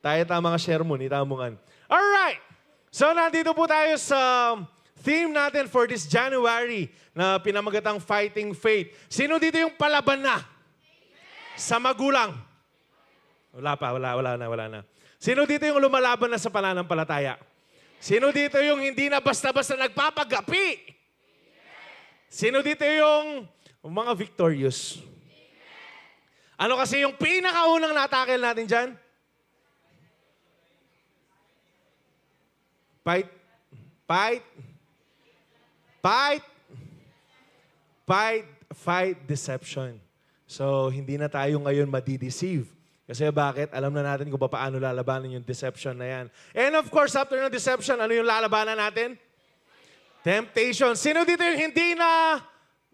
Tayo mga sermon, itamungan. Alright! So, nandito po tayo sa theme natin for this January na pinamagatang Fighting Faith. Sino dito yung palaban na? Sa magulang? Wala pa, wala na. Sino dito yung lumalaban na sa pananampalataya? Sino dito yung hindi na basta-basta nagpapagapi? Sino dito yung mga victorious? Ano kasi yung pinakaunang natakil natin dyan? Fight deception. So, hindi na tayo ngayon madideceive. Kasi bakit? Alam na natin kung paano lalabanan yung deception na yan. And of course, after ng deception, ano yung lalabanan natin? Temptation. Sino dito yung hindi na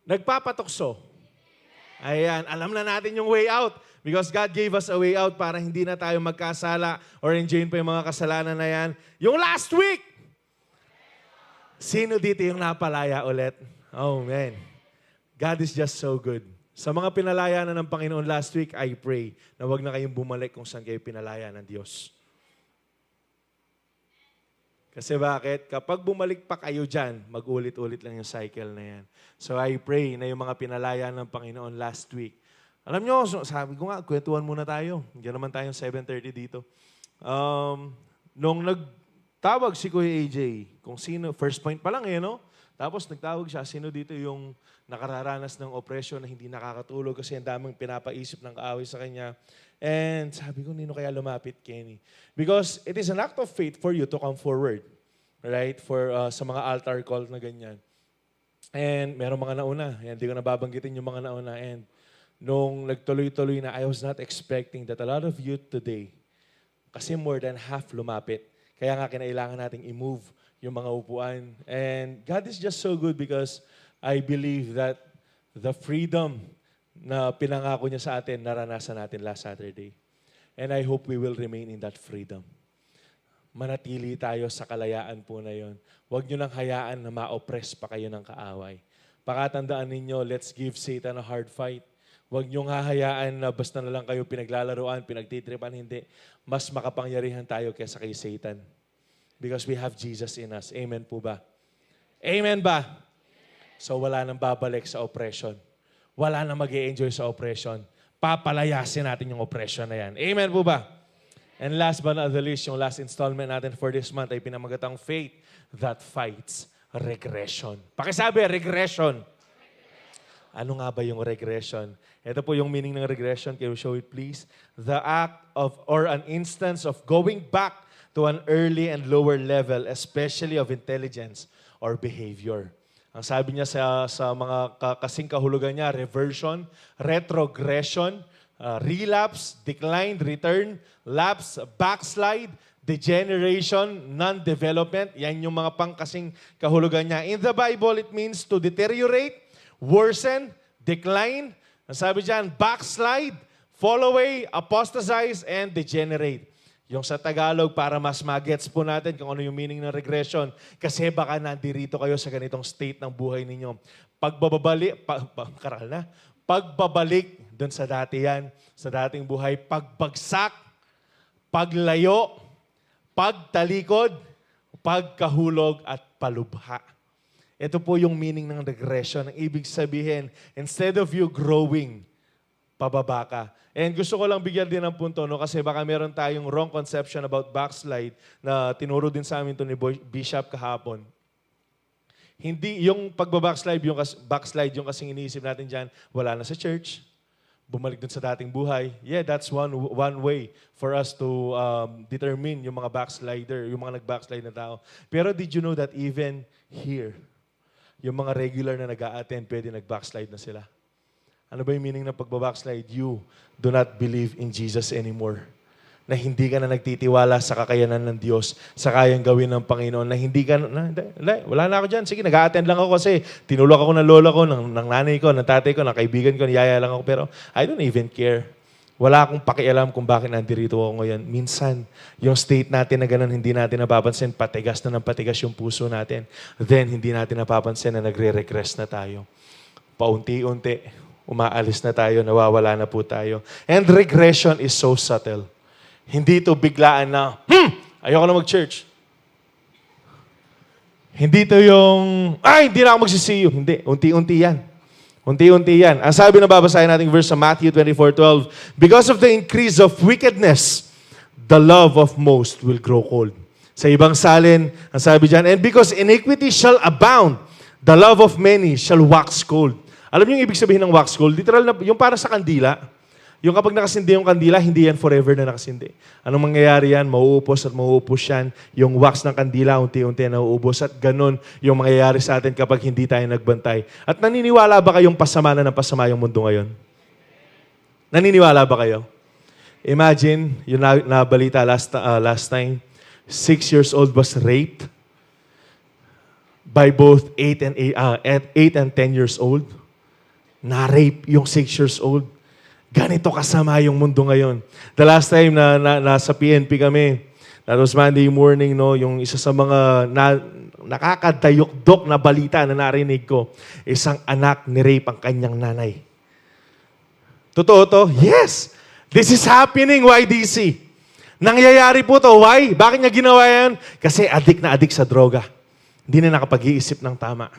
nagpapatukso? Ayan, alam na natin yung way out. Because God gave us a way out para hindi na tayo magkasala or enjoyin pa yung mga kasalanan na yan. Yung last week, sino dito yung napalaya ulit? Oh, man. God is just so good. Sa mga pinalaya na ng Panginoon last week, I pray na wag na kayong bumalik kung saan kayo pinalaya ng Diyos. Kasi bakit? Kapag bumalik pa kayo dyan, mag-ulit-ulit lang yung cycle na yan. So I pray na yung mga pinalaya ng Panginoon last week. Alam nyo, sabi ko nga, kwentuhan muna tayo. Hindi naman tayong 7:30 dito. Nung nagtawag si Kuya AJ, kung sino, first point pa lang no? Tapos nagtawag siya, sino dito yung nakararanas ng oppression na hindi nakakatulog kasi ang daming pinapaisip ng kaaway sa kanya. And sabi ko, nino kaya lumapit, Kenny? Because it is an act of faith for you to come forward. Right? For sa mga altar call na ganyan. And meron mga nauna. Hindi ko nababanggitin yung mga nauna. And nung nagtuloy-tuloy na, I was not expecting that a lot of you today, kasi more than half lumapit. Kaya nga kinailangan nating i-move yung mga upuan. And God is just so good because I believe that the freedom na pinangako niya sa atin, naranasan natin last Saturday. And I hope we will remain in that freedom. Manatili tayo sa kalayaan po na yon. Huwag niyo nang hayaan na ma-oppress pa kayo ng kaaway. Pakatandaan ninyo, let's give Satan a hard fight. Huwag niyong hahayaan na basta na lang kayo pinaglalaroan, pinagtitripan, hindi. Mas makapangyarihan tayo kaysa kay Satan. Because we have Jesus in us. Amen po ba? Amen ba? So wala nang babalik sa oppression. Wala nang mag-i-enjoy sa oppression. Papalayasin natin yung oppression na yan. Amen po ba? And last but not the least, yung last installment natin for this month ay pinamagatang faith that fights regression. Pakisabi, regression. Ano nga ba yung regression? Ito po yung meaning ng regression. Can you show it please? The act of or an instance of going back to an early and lower level, especially of intelligence or behavior. Ang sabi niya sa mga kasing kahulugan niya, reversion, retrogression, relapse, decline, return, lapse, backslide, degeneration, non-development. Yan yung mga pangkasing kahulugan niya. In the Bible, it means to deteriorate, worsen, decline, ang sabi dyan, backslide, fall away, apostatize, and degenerate. Yung sa Tagalog, para mas magets po natin kung ano yung meaning ng regression. Kasi baka nandirito kayo sa ganitong state ng buhay ninyo. Pagbabalik dun sa dati yan, sa dating buhay, pagbagsak, paglayo, pagtalikod, pagkahulog, at palubha. Ito po yung meaning ng regression. Ang ibig sabihin, instead of you growing, pababa ka. And gusto ko lang bigyan din ng punto, no? Kasi baka meron tayong wrong conception about backslide na tinuro din sa amin to ni Bishop kahapon. Hindi, yung pagbabackslide, backslide yung kasing iniisip natin dyan, wala na sa church, bumalik dun sa dating buhay. Yeah, that's one way for us to determine yung mga backslider, yung mga nag-backslide na tao. Pero did you know that even here, yung mga regular na nag-a-attend, pwede nag-backslide na sila? Ano ba yung meaning ng pagbabackslide? You do not believe in Jesus anymore. Na hindi ka na nagtitiwala sa kakayanan ng Diyos, sa kayang gawin ng Panginoon, na hindi ka, wala na ako dyan. Sige, nag-a-attend lang ako kasi tinulak ako ng lola ko, ng nanay ko, ng tatay ko, ng kaibigan ko, niyaya lang ako. Pero I don't even care. Wala akong pakialam kung bakit nandirito ako ngayon. Minsan, yung state natin na ganun, hindi natin napapansin, patigas na ng patigas yung puso natin. Then, hindi natin napapansin na nagre-regress na tayo. Paunti-unti, umaalis na tayo, nawawala na po tayo. And regression is so subtle. Hindi ito biglaan na, ayoko na mag-church. Hindi ito yung, hindi na ako magsisiyo. Hindi, unti-unti yan. Unti-unti yan. Ang sabi na babasahin nating verse sa Matthew 24:12, because of the increase of wickedness, the love of most will grow cold. Sa ibang salin, ang sabi dyan, and because iniquity shall abound, the love of many shall wax cold. Alam niyo yung ibig sabihin ng wax cold? Literal na, yung para sa kandila. Yung kapag nakasindi yung kandila, hindi yan forever na nakasindi. Anong mangyayari yan? Mauupos at mauupos yan. Yung wax ng kandila, unti-unti na nauubos. At ganun yung mangyayari sa atin kapag hindi tayo nagbantay. At naniniwala ba kayong pasama na ng pasama yung mundo ngayon? Naniniwala ba kayo? Imagine, yung nabalita last time, 6 years old was raped by both 8 and 10 years old. Na-rape yung 6 years old. Ganito kasama yung mundo ngayon. The last time na nasa PNP kami, that was Monday morning, no, yung isa sa mga nakakadayok-dok na balita na narinig ko, isang anak ni-rape ang kanyang nanay. Totoo to? Yes! This is happening, YDC. Nangyayari po to. Why? Bakit niya ginawa yan? Kasi adik na adik sa droga. Hindi na nakapag-iisip ng tama.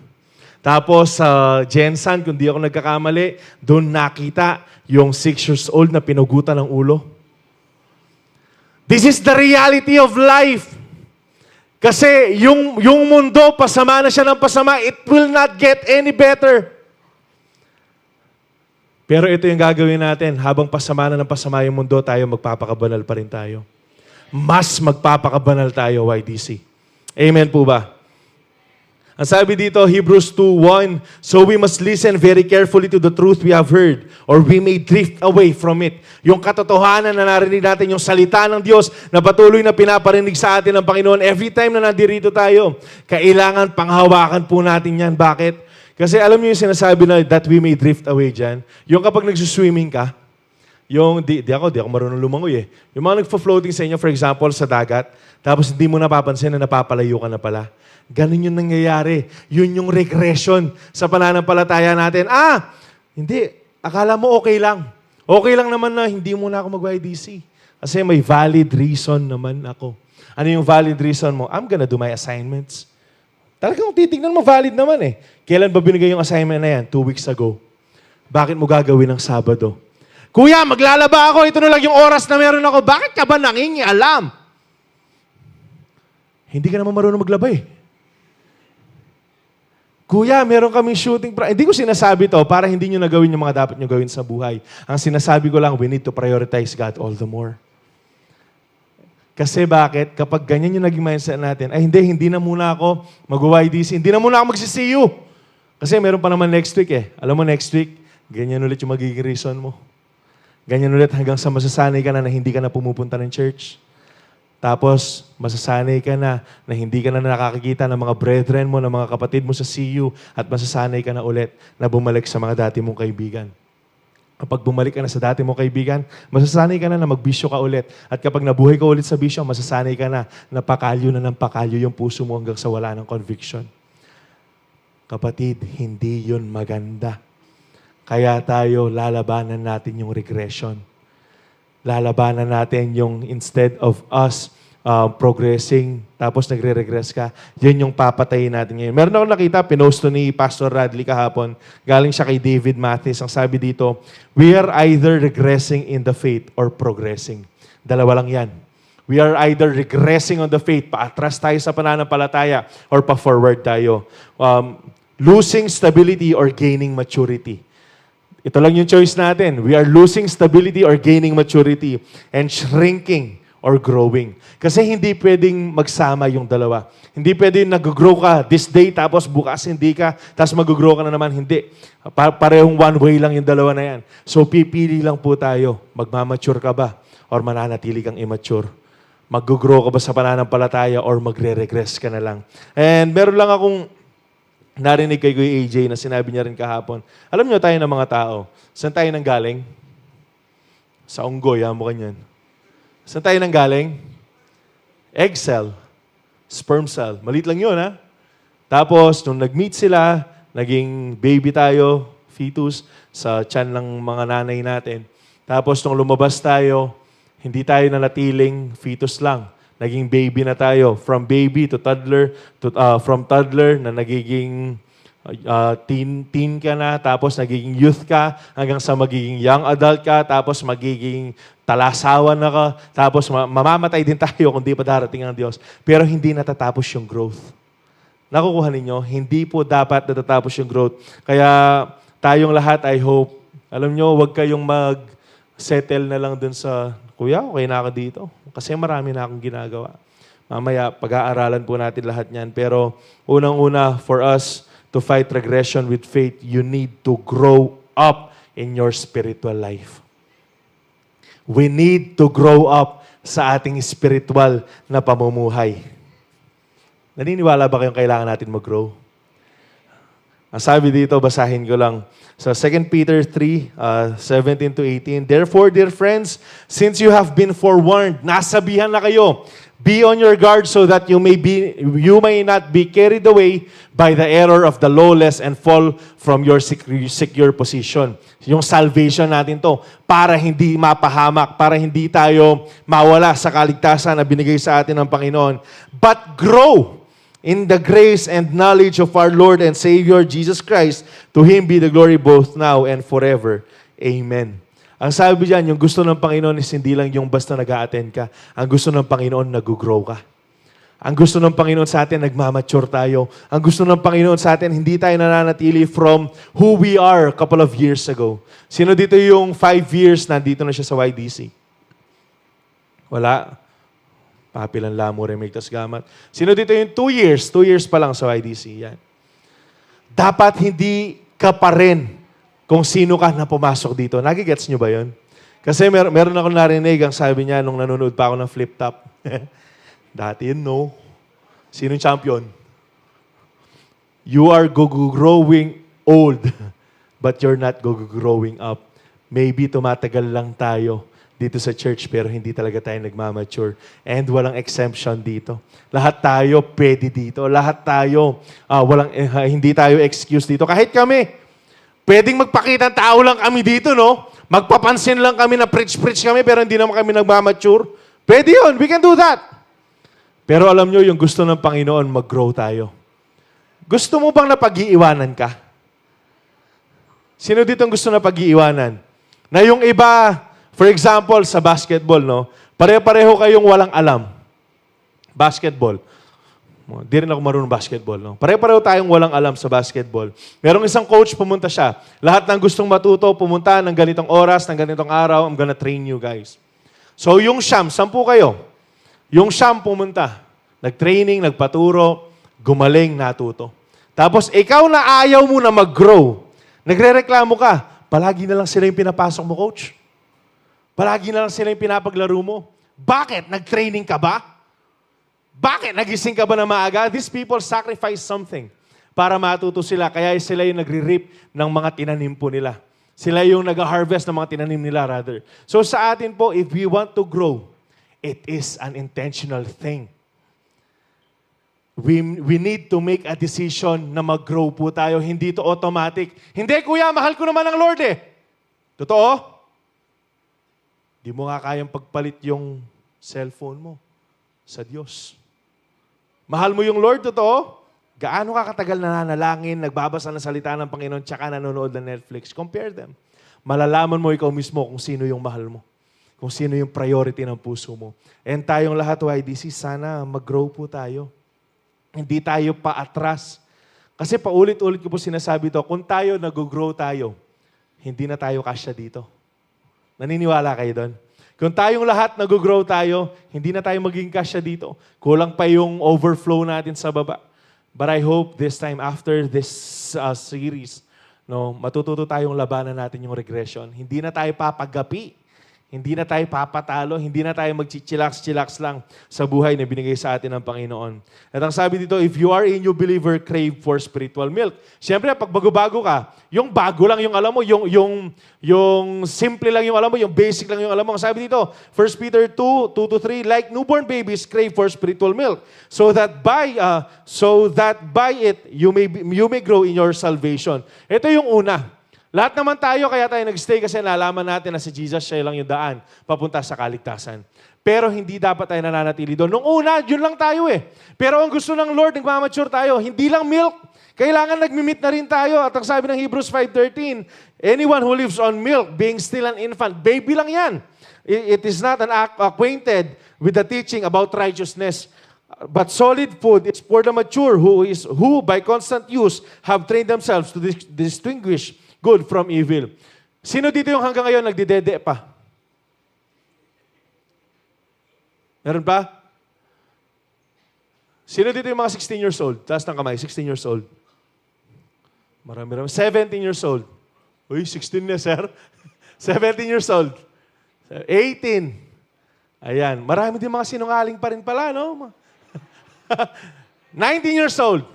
Tapos sa Jensan, kung di ako nagkakamali, doon nakita yung 6 years old na pinugutan ng ulo. This is the reality of life. Kasi yung mundo, pasama na siya ng pasama, it will not get any better. Pero ito yung gagawin natin. Habang pasama na ng pasama yung mundo, tayo magpapakabanal pa rin tayo. Mas magpapakabanal tayo, YDC. Amen po ba? Ang sabi dito, Hebrews 2:1, so we must listen very carefully to the truth we have heard, or we may drift away from it. Yung katotohanan na narinig natin, yung salita ng Diyos na patuloy na pinaparinig sa atin ng Panginoon, every time na nandirito tayo, kailangan panghawakan po natin yan. Bakit? Kasi alam niyo yung sinasabi na that we may drift away dyan. Yung kapag nagsuswimming ka, yung, di ako marunong lumangoy eh. Yung mga nagfo-floating sa inyo, for example, sa dagat, tapos hindi mo napapansin na napapalayo ka na pala. Ganun yung nangyayari. Yun yung regression sa pananampalataya natin. Hindi. Akala mo okay lang. Okay lang naman na hindi mo na ako mag-YDC. Kasi may valid reason naman ako. Ano yung valid reason mo? I'm gonna do my assignments. Talagang titignan mo, valid naman eh. Kailan ba binigay yung assignment na yan? 2 weeks ago. Bakit mo gagawin ng Sabado? Kuya, maglalaba ako. Ito na lang yung oras na meron ako. Bakit ka ba nangingialam? Hindi ka naman marunong maglaba eh. Kuya, meron kaming shooting. Hindi ko sinasabi to para hindi nyo nagawin yung mga dapat nyo gawin sa buhay. Ang sinasabi ko lang, we need to prioritize God all the more. Kasi bakit? Kapag ganyan yung naging mindset natin, hindi na muna ako mag-YDC, hindi na muna ako magsisiyo. Kasi meron pa naman next week eh. Alam mo, next week, ganyan ulit yung magiging reason mo. Ganyan ulit hanggang sa masasanay ka na hindi ka na pumupunta ng church. Tapos, masasanay ka na hindi ka na nakakikita ng mga brethren mo, ng mga kapatid mo sa CU, at masasanay ka na ulit na bumalik sa mga dati mong kaibigan. Kapag bumalik ka na sa dati mong kaibigan, masasanay ka na magbisyo ka ulit. At kapag nabuhay ka ulit sa bisyo, masasanay ka na pakalyo na ng pakalyo yung puso mo hanggang sa wala ng conviction. Kapatid, hindi yun maganda. Kaya tayo, lalabanan natin yung regression. Lalabanan natin yung instead of us progressing, tapos nagre-regress ka, yun yung papatayin natin ngayon. Meron akong nakita, pinost to ni Pastor Radley kahapon. Galing siya kay David Mathis. Ang sabi dito, we are either regressing in the faith or progressing. Dalawa lang yan. We are either regressing on the faith, paatras tayo sa pananampalataya, or pa-forward tayo. Losing stability or gaining maturity. Ito lang yung choice natin. We are losing stability or gaining maturity, and shrinking or growing. Kasi hindi pwedeng magsama yung dalawa. Hindi pwedeng nag-grow ka this day, tapos bukas hindi ka, tapos mag-grow ka na naman. Hindi. Parehong one way lang yung dalawa na yan. So pipili lang po tayo. Magmamature ka ba? Or mananatili kang immature? Mag-grow ka ba sa pananampalataya or magre-regress ka na lang? And meron lang akong narinig kay Kuya AJ na sinabi niya rin kahapon. Alam niyo tayo ng mga tao, saan tayo nang galing? Sa unggoy, mo kanyan. Saan tayo nang galing? Egg cell. Sperm cell. Maliit lang yun, ha? Tapos, nung nag-meet sila, naging baby tayo, fetus, sa tiyan ng mga nanay natin. Tapos, nung lumabas tayo, Hindi tayo nanatiling fetus lang. Naging baby na tayo. From baby to toddler, from toddler na nagiging teen ka na, tapos nagiging youth ka, hanggang sa magiging young adult ka, tapos magiging talasawan na ka, tapos mamamatay din tayo kung di pa darating ang Diyos. Pero hindi natatapos yung growth. Nakukuha ninyo, hindi po dapat natatapos yung growth. Kaya tayong lahat, I hope, alam nyo, huwag kayong mag-settle na lang dun sa, Kuya, okay na ako dito. Kasi marami na akong ginagawa. Mamaya, pag-aaralan po natin lahat niyan. Pero unang-una, for us to fight regression with faith, you need to grow up in your spiritual life. We need to grow up sa ating spiritual na pamumuhay. Naniniwala ba kayong kailangan natin mag-grow? Ang sabi dito, basahin ko lang. Sa 2 Peter 3, 17 to 18, Therefore, dear friends, since you have been forewarned, nasabihan na kayo, be on your guard so that you may not be carried away by the error of the lawless and fall from your secure position. Yung salvation natin to, para hindi mapahamak, para hindi tayo mawala sa kaligtasan na binigay sa atin ng Panginoon. But grow in the grace and knowledge of our Lord and Savior Jesus Christ. To Him be the glory both now and forever. Amen. Ang sabi diyan, yung gusto ng Panginoon is hindi lang yung basta nag-a-attend ka. Ang gusto ng Panginoon, nag-grow ka. Ang gusto ng Panginoon sa atin, nagmamature tayo. Ang gusto ng Panginoon sa atin, hindi tayo nananatili from who we are a couple of years ago. Sino dito yung 5 years nandito na siya sa YDC? Wala. Papilan lamo, remigtas gamat. Sino dito yung 2 years? 2 years pa lang sa YDC. Yan. Dapat hindi ka pa rin kung sino ka na pumasok dito. Nagigets nyo ba yun? Kasi meron ako narinig, ang sabi niya nung nanonood pa ako ng flip top. Dati yun, no? Sino yung champion? You are growing old, but you're not growing up. Maybe tumatagal lang tayo dito sa church, pero hindi talaga tayo nagmamature. And walang exemption dito. Lahat tayo pwede dito. Lahat tayo, hindi tayo excuse dito. Kahit kami, pwedeng magpakita ng tao lang kami dito, no? Magpapansin lang kami na preach kami, pero hindi naman kami nagmamature. Pwede yun. We can do that. Pero alam nyo, yung gusto ng Panginoon, mag-grow tayo. Gusto mo bang napag-iiwanan ka? Sino dito ang gusto na pag-iiwanan? Na yung iba, for example, sa basketball, no? Pare-pareho kayong walang alam. Basketball. Di rin ako marunong basketball, no? Pare-pareho tayong walang alam sa basketball. Merong isang coach, pumunta siya. Lahat ng gustong matuto, pumunta ng ganitong oras, ng ganitong araw, I'm gonna train you guys. So yung siyam, 10 kayo. Yung siyam pumunta. Nag-training, nagpaturo, gumaling, natuto. Tapos ikaw na ayaw mo na mag-grow. Nagre-reklamo ka. Palagi na lang sila yung pinapasok mo, coach. Palagi na lang sila yung pinapaglaro mo. Bakit? Nag-training ka ba? Bakit? Nagising ka ba na maaga? These people sacrifice something para matuto sila. Kaya sila yung nagre-reap ng mga tinanim po nila. Sila yung nag-harvest ng mga tinanim nila, rather. So sa atin po, if we want to grow, it is an intentional thing. We need to make a decision na mag-grow po tayo. Hindi to automatic. Hindi, kuya, mahal ko naman ang Lord eh. Totoo? Di mo nga kayang pagpalit yung cellphone mo sa Diyos. Mahal mo yung Lord, totoo? Gaano ka katagal na nanalangin, nagbabasa ng salita ng Panginoon, tsaka nanonood ng Netflix? Compare them. Malalaman mo ikaw mismo kung sino yung mahal mo. Kung sino yung priority ng puso mo. And tayong lahat, YDC, sana mag-grow po tayo. Hindi tayo paatras. Kasi paulit-ulit ko po sinasabi to, kung tayo nag-grow tayo, hindi na tayo kasya dito. Naniniwala kayo doon? Kung tayong lahat nag-grow tayo, hindi na tayo maging kasya dito. Kulang pa yung overflow natin sa baba. But I hope this time, after this series, no, matututo tayong labanan natin yung regression. Hindi na tayo papagapi. Hindi na tayo papatalo, hindi na tayo magchichilax-chilax lang sa buhay na binigay sa atin ng Panginoon. At ang sabi dito, if you are a new believer, crave for spiritual milk. Siyempre, pag bago-bago ka, yung bago lang yung alam mo, yung simple lang yung alam mo, yung basic lang yung alam mo. Ang sabi dito, 1 Peter 2:2-3, like newborn babies crave for spiritual milk, so that by it you may grow in your salvation. Ito yung una. Lahat naman tayo, kaya tayo nag-stay kasi nalaman natin na si Jesus, siya lang yung daan papunta sa kaligtasan. Pero hindi dapat tayo nananatili doon. Nung una, yun lang tayo eh. Pero ang gusto ng Lord, nagmamature tayo. Hindi lang milk. Kailangan nagmimit na rin tayo. At ang sabi ng Hebrews 5:13, anyone who lives on milk, being still an infant, baby lang yan. It is not acquainted with the teaching about righteousness. But solid food is for the mature who by constant use have trained themselves to distinguish good from evil. Sino dito yung hanggang ngayon nagdidede pa? Meron pa? Sino dito yung mga 16 years old? Taas ng kamay, 16 years old. Marami. 17 years old. Uy, 16 na, sir. 17 years old. 18. Ayan. Marami din mga sinungaling pa rin pala, no? 19 years old.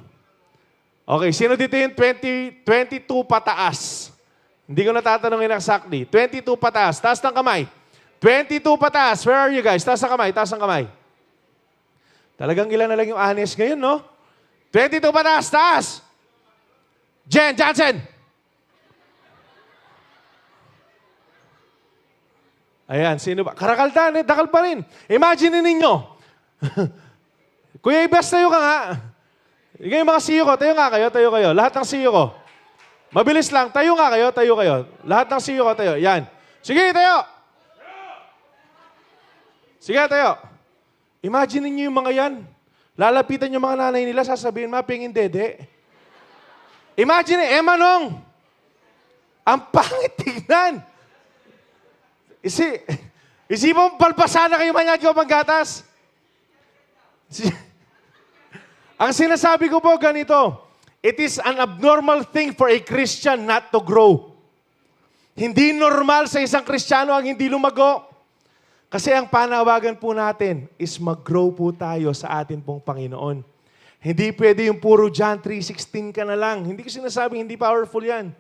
Okay, sino dito yung 22 pataas? Hindi ko natatanungin exactly. 22 pataas. Taas ng kamay. 22 pataas. Where are you guys? Taas ng kamay. Taas ng kamay. Talagang ilan na lang yung honest ngayon, no? 22 pataas. Taas. Jen Johnson. Ayan, sino ba? Karakaldan, dakal pa rin. Imagine ninyo. Kuya Ibes, tayo ka nga. Yung mga CEO ko, tayo nga kayo, tayo kayo. Lahat ng CEO ko. Mabilis lang, tayo nga kayo, tayo kayo. Lahat ng CEO ko, tayo. Yan. Sige, tayo. Sige, tayo. Imagine niyo yung mga yan. Lalapitan yung mga nanay nila, sasabihin, mapingin dede. Imagine, Manong. Ang pangit tignan. Isipong palpasana kayo manyag ko panggatas. Ang sinasabi ko po ganito, it is an abnormal thing for a Christian not to grow. Hindi normal sa isang Kristiyano ang hindi lumago. Kasi ang panawagan po natin is mag-grow po tayo sa atin pong Panginoon. Hindi pwede yung puro John 3:16 ka na lang. Hindi ko sinasabing hindi powerful yan.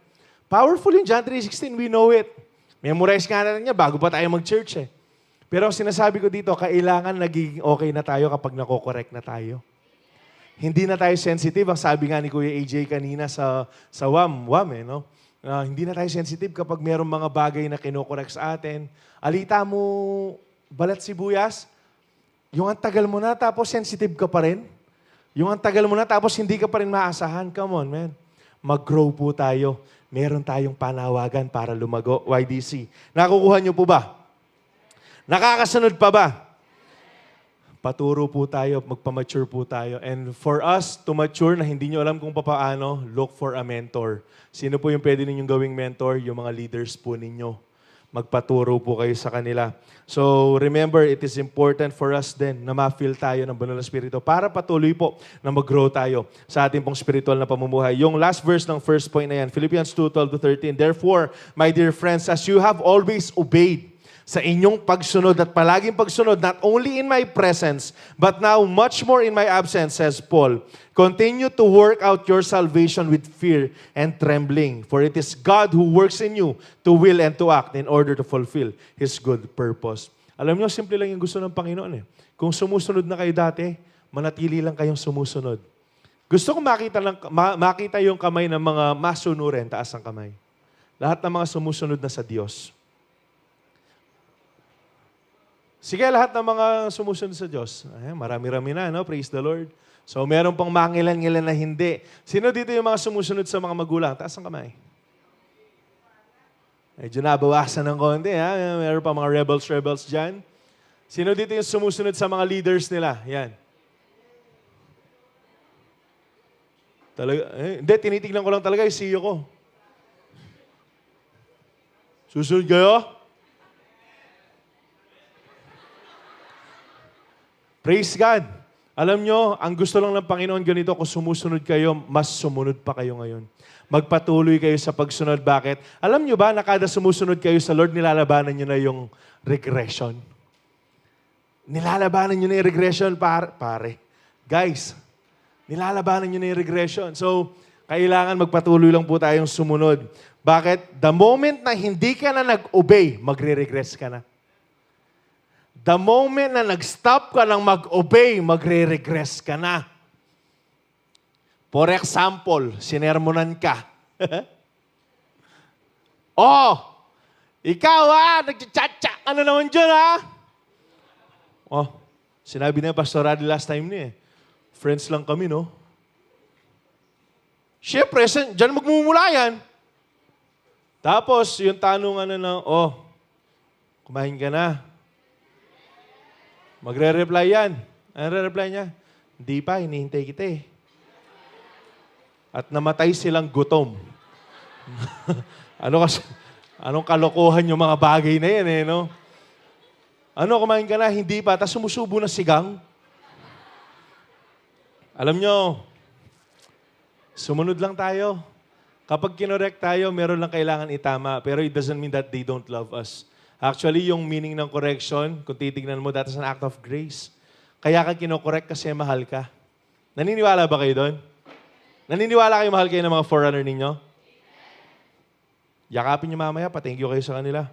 Powerful yung John 3:16, we know it. Memorize nga natin niya bago pa tayo mag-church eh. Pero ang sinasabi ko dito, kailangan nagiging okay na tayo kapag nako-correct na tayo. Hindi na tayo sensitive. Ang sabi nga ni Kuya AJ kanina sa WAM eh, no? Hindi na tayo sensitive kapag mayroong mga bagay na kinokorek sa atin. Alita mo balat sibuyas, yung ang tagal mo na tapos sensitive ka pa rin. Yung ang tagal mo na tapos hindi ka pa rin maasahan. Come on, man. Mag-grow po tayo. Meron tayong panawagan para lumago. YDC. Nakukuha niyo po ba? Nakakasunod pa ba? Paturo po tayo, magpa-mature po tayo. And for us to mature na hindi nyo alam kung paano, look for a mentor. Sino po yung pwede ninyong gawing mentor? Yung mga leaders po ninyo. Magpaturo po kayo sa kanila. So remember, it is important for us din na ma-feel tayo ng Banal na Espiritu para patuloy po na mag-grow tayo sa ating pong spiritual na pamumuhay. Yung last verse ng first point na yan, Philippians 2:12-13. Therefore, my dear friends, as you have always obeyed, sa inyong pagsunod at palaging pagsunod, not only in my presence, but now much more in my absence, says Paul. Continue to work out your salvation with fear and trembling, for it is God who works in you to will and to act in order to fulfill His good purpose. Alam niyo, simple lang yung gusto ng Panginoon eh. Kung sumusunod na kayo dati, manatili lang kayong sumusunod. Gusto kong makita yung kamay ng mga masunurin, taas ang kamay. Lahat ng mga sumusunod na sa Diyos. Sige, lahat ng mga sumusunod sa Diyos. Ay, marami-rami na, no? Praise the Lord. So, meron pang mangilan-ngilan na hindi. Sino dito yung mga sumusunod sa mga magulang? Taas ang kamay. Medyo nabawasan ng konti, ha? Meron pa mga rebels dyan. Sino dito yung sumusunod sa mga leaders nila? Yan. Talaga, hindi, tinitignan ko lang talaga yung CEO ko. Susunod kayo? Praise God. Alam nyo, ang gusto lang ng Panginoon ganito, kung sumusunod kayo, mas sumunod pa kayo ngayon. Magpatuloy kayo sa pagsunod. Bakit? Alam nyo ba na kada sumusunod kayo sa Lord, nilalabanan nyo na yung regression? Nilalabanan nyo na yung regression, pare. Guys, nilalabanan nyo na yung regression. So, kailangan magpatuloy lang po tayong sumunod. Bakit? The moment na hindi ka na nag-obey, magre-regress ka na. The moment na nag-stop ka ng mag-obey, magre-regress ka na. For example, sinermonan ka. Oh! Ikaw nagchat-chat ano naman dyan Oh, sinabi na Pastor Radi last time niya Friends lang kami, no? Siyempre, dyan magmumula yan. Tapos, yung tanungan kumain ka na. Magre-reply yan. Ano re-reply niya? Hindi pa, hinihintay kita At namatay silang gutom. Anong kalokohan yung mga bagay na yan no? Kumain ka na? Hindi pa. Tapos sumusubo na sigang. Alam nyo, sumunod lang tayo. Kapag kinorek tayo, meron lang kailangan itama. Pero it doesn't mean that they don't love us. Actually, yung meaning ng correction, kung titignan mo, that is an act of grace. Kaya ka kinokorek kasi mahal ka. Naniniwala ba kayo doon? Naniniwala kayo mahal kayo ng mga forerunner ninyo? Yakapin nyo mamaya, pa-thank you kayo sa kanila.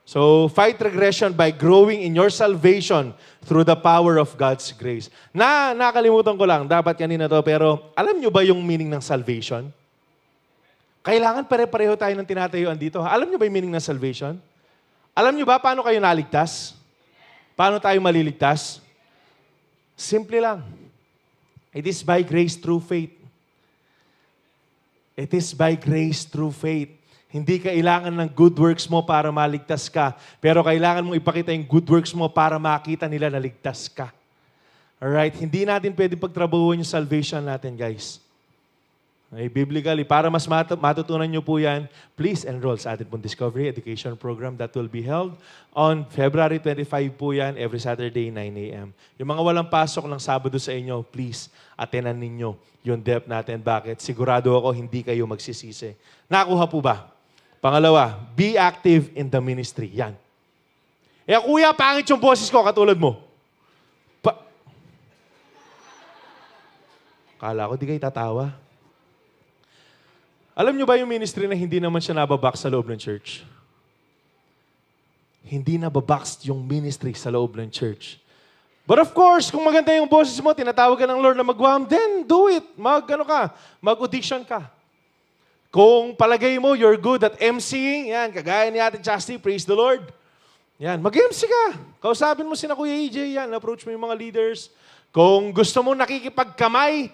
So, fight regression by growing in your salvation through the power of God's grace. Nakalimutan ko lang, dapat kanina to, pero alam nyo ba yung meaning ng salvation? Kailangan pare-pareho tayo ng tinatayuan dito. Alam nyo ba yung meaning ng salvation? Alam nyo ba paano kayo naligtas? Paano tayo maliligtas? Simple lang. It is by grace through faith. It is by grace through faith. Hindi kailangan ng good works mo para maligtas ka. Pero kailangan mong ipakita yung good works mo para makita nila na ligtas ka. Alright? Hindi natin pwede pagtrabahuan yung salvation natin, guys. Okay, biblically, para mas matutunan nyo po yan, please enroll sa ating pong Discovery Education Program that will be held on February 25 po yan, every Saturday, 9 a.m. Yung mga walang pasok ng Sabado sa inyo, please, attenan ninyo yung depth natin. Bakit? Sigurado ako, hindi kayo magsisisi. Nakuha po ba? Pangalawa, be active in the ministry. Yan. Kuya, pangit yung boses ko, katulad mo. Kala ko, di kayo tatawa. Alam nyo ba yung ministry na hindi naman siya nababox sa loob ng church? Hindi nababox yung ministry sa loob ng church. But of course, kung maganda yung boses mo, tinatawag ka ng Lord na magwam, then do it. Mag-audition ka. Kung palagay mo, you're good at emceeing, yan, kagaya ni Ate Chastity, praise the Lord. Yan, mag-MC ka. Kausapin mo sina Kuya AJ, yan, approach mo yung mga leaders. Kung gusto mo nakikipagkamay,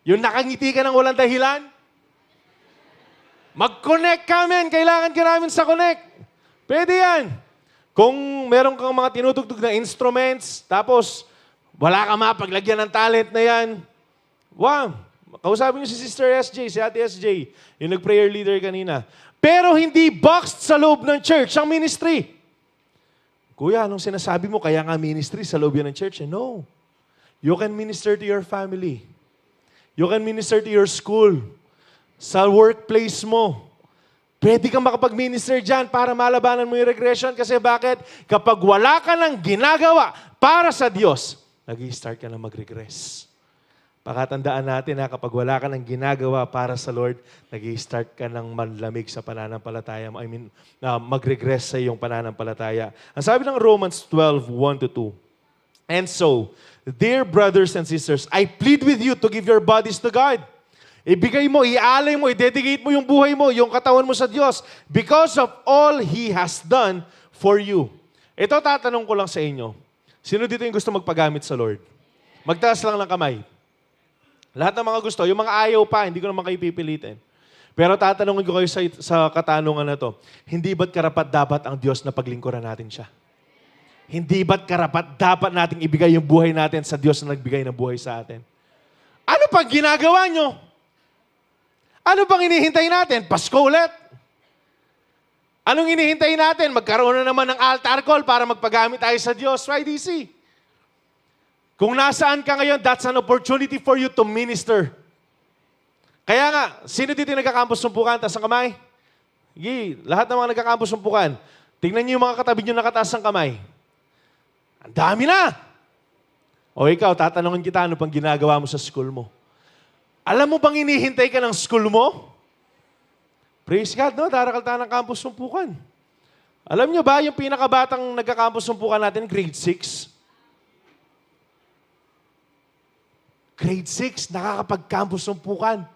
yung nakangiti ka ng walang dahilan, mag-connect ka, men. Kailangan ka namin sa connect. Pwede yan. Kung meron kang mga tinutugtog na instruments, tapos wala ka mapaglagyan ng talent na yan, wow. Kausapin niyo si Sister SJ, si Ate SJ, yung nag-prayer leader kanina. Pero hindi boxed sa loob ng church ang ministry. Kuya, anong sinasabi mo? Kaya nga ministry sa loob yan ng church. No. You can minister to your family. You can minister to your school. Sa workplace mo. Pwede kang makapag-minister dyan para malabanan mo yung regression. Kasi bakit? Kapag wala ka ng ginagawa para sa Diyos, nag-i-start ka na mag-regress. Pakatandaan natin kapag wala ka ng ginagawa para sa Lord, nag-i-start ka ng manlamig sa pananampalataya mo. Mag-regress sa iyong pananampalataya. Ang sabi ng Romans 12:1-2, and so, dear brothers and sisters, I plead with you to give your bodies to God. Ibigay mo, ialay mo, i-dedicate mo yung buhay mo, yung katawan mo sa Diyos because of all He has done for you. Ito tatanong ko lang sa inyo. Sino dito yung gusto magpagamit sa Lord? Magtaas lang ng kamay. Lahat ng mga gusto. Yung mga ayaw pa, hindi ko naman kayo pipilitin. Pero tatanungin ko kayo sa katanungan na to, hindi ba't karapat-dapat ang Diyos na paglingkuran natin siya? Hindi ba't karapat-dapat nating ibigay yung buhay natin sa Diyos na nagbigay ng buhay sa atin? Ano pang ginagawa nyo? Ano pang hinihintay natin? Pasko ulit. Anong hinihintay natin? Magkaroon na naman ng altar call para magpagamit tayo sa Diyos. YDC. Kung nasaan ka ngayon, that's an opportunity for you to minister. Kaya nga, sino dito yung nagkakampus sumpukan? Taas ang kamay. Lahat ng mga nagkakampus sumpukan. Tingnan niyo yung mga katabi niyo nakataas ang kamay. Ang dami na! O ikaw, tatanungin kita, ano pang ginagawa mo sa school mo? Alam mo bang inihintay ka ng school mo? Praise God, no? Darakal tayo ng campus sumpukan. Alam niyo ba, yung pinakabatang nagkakampus sumpukan natin, grade 6? Grade 6, nakakapag-campus sumpukan.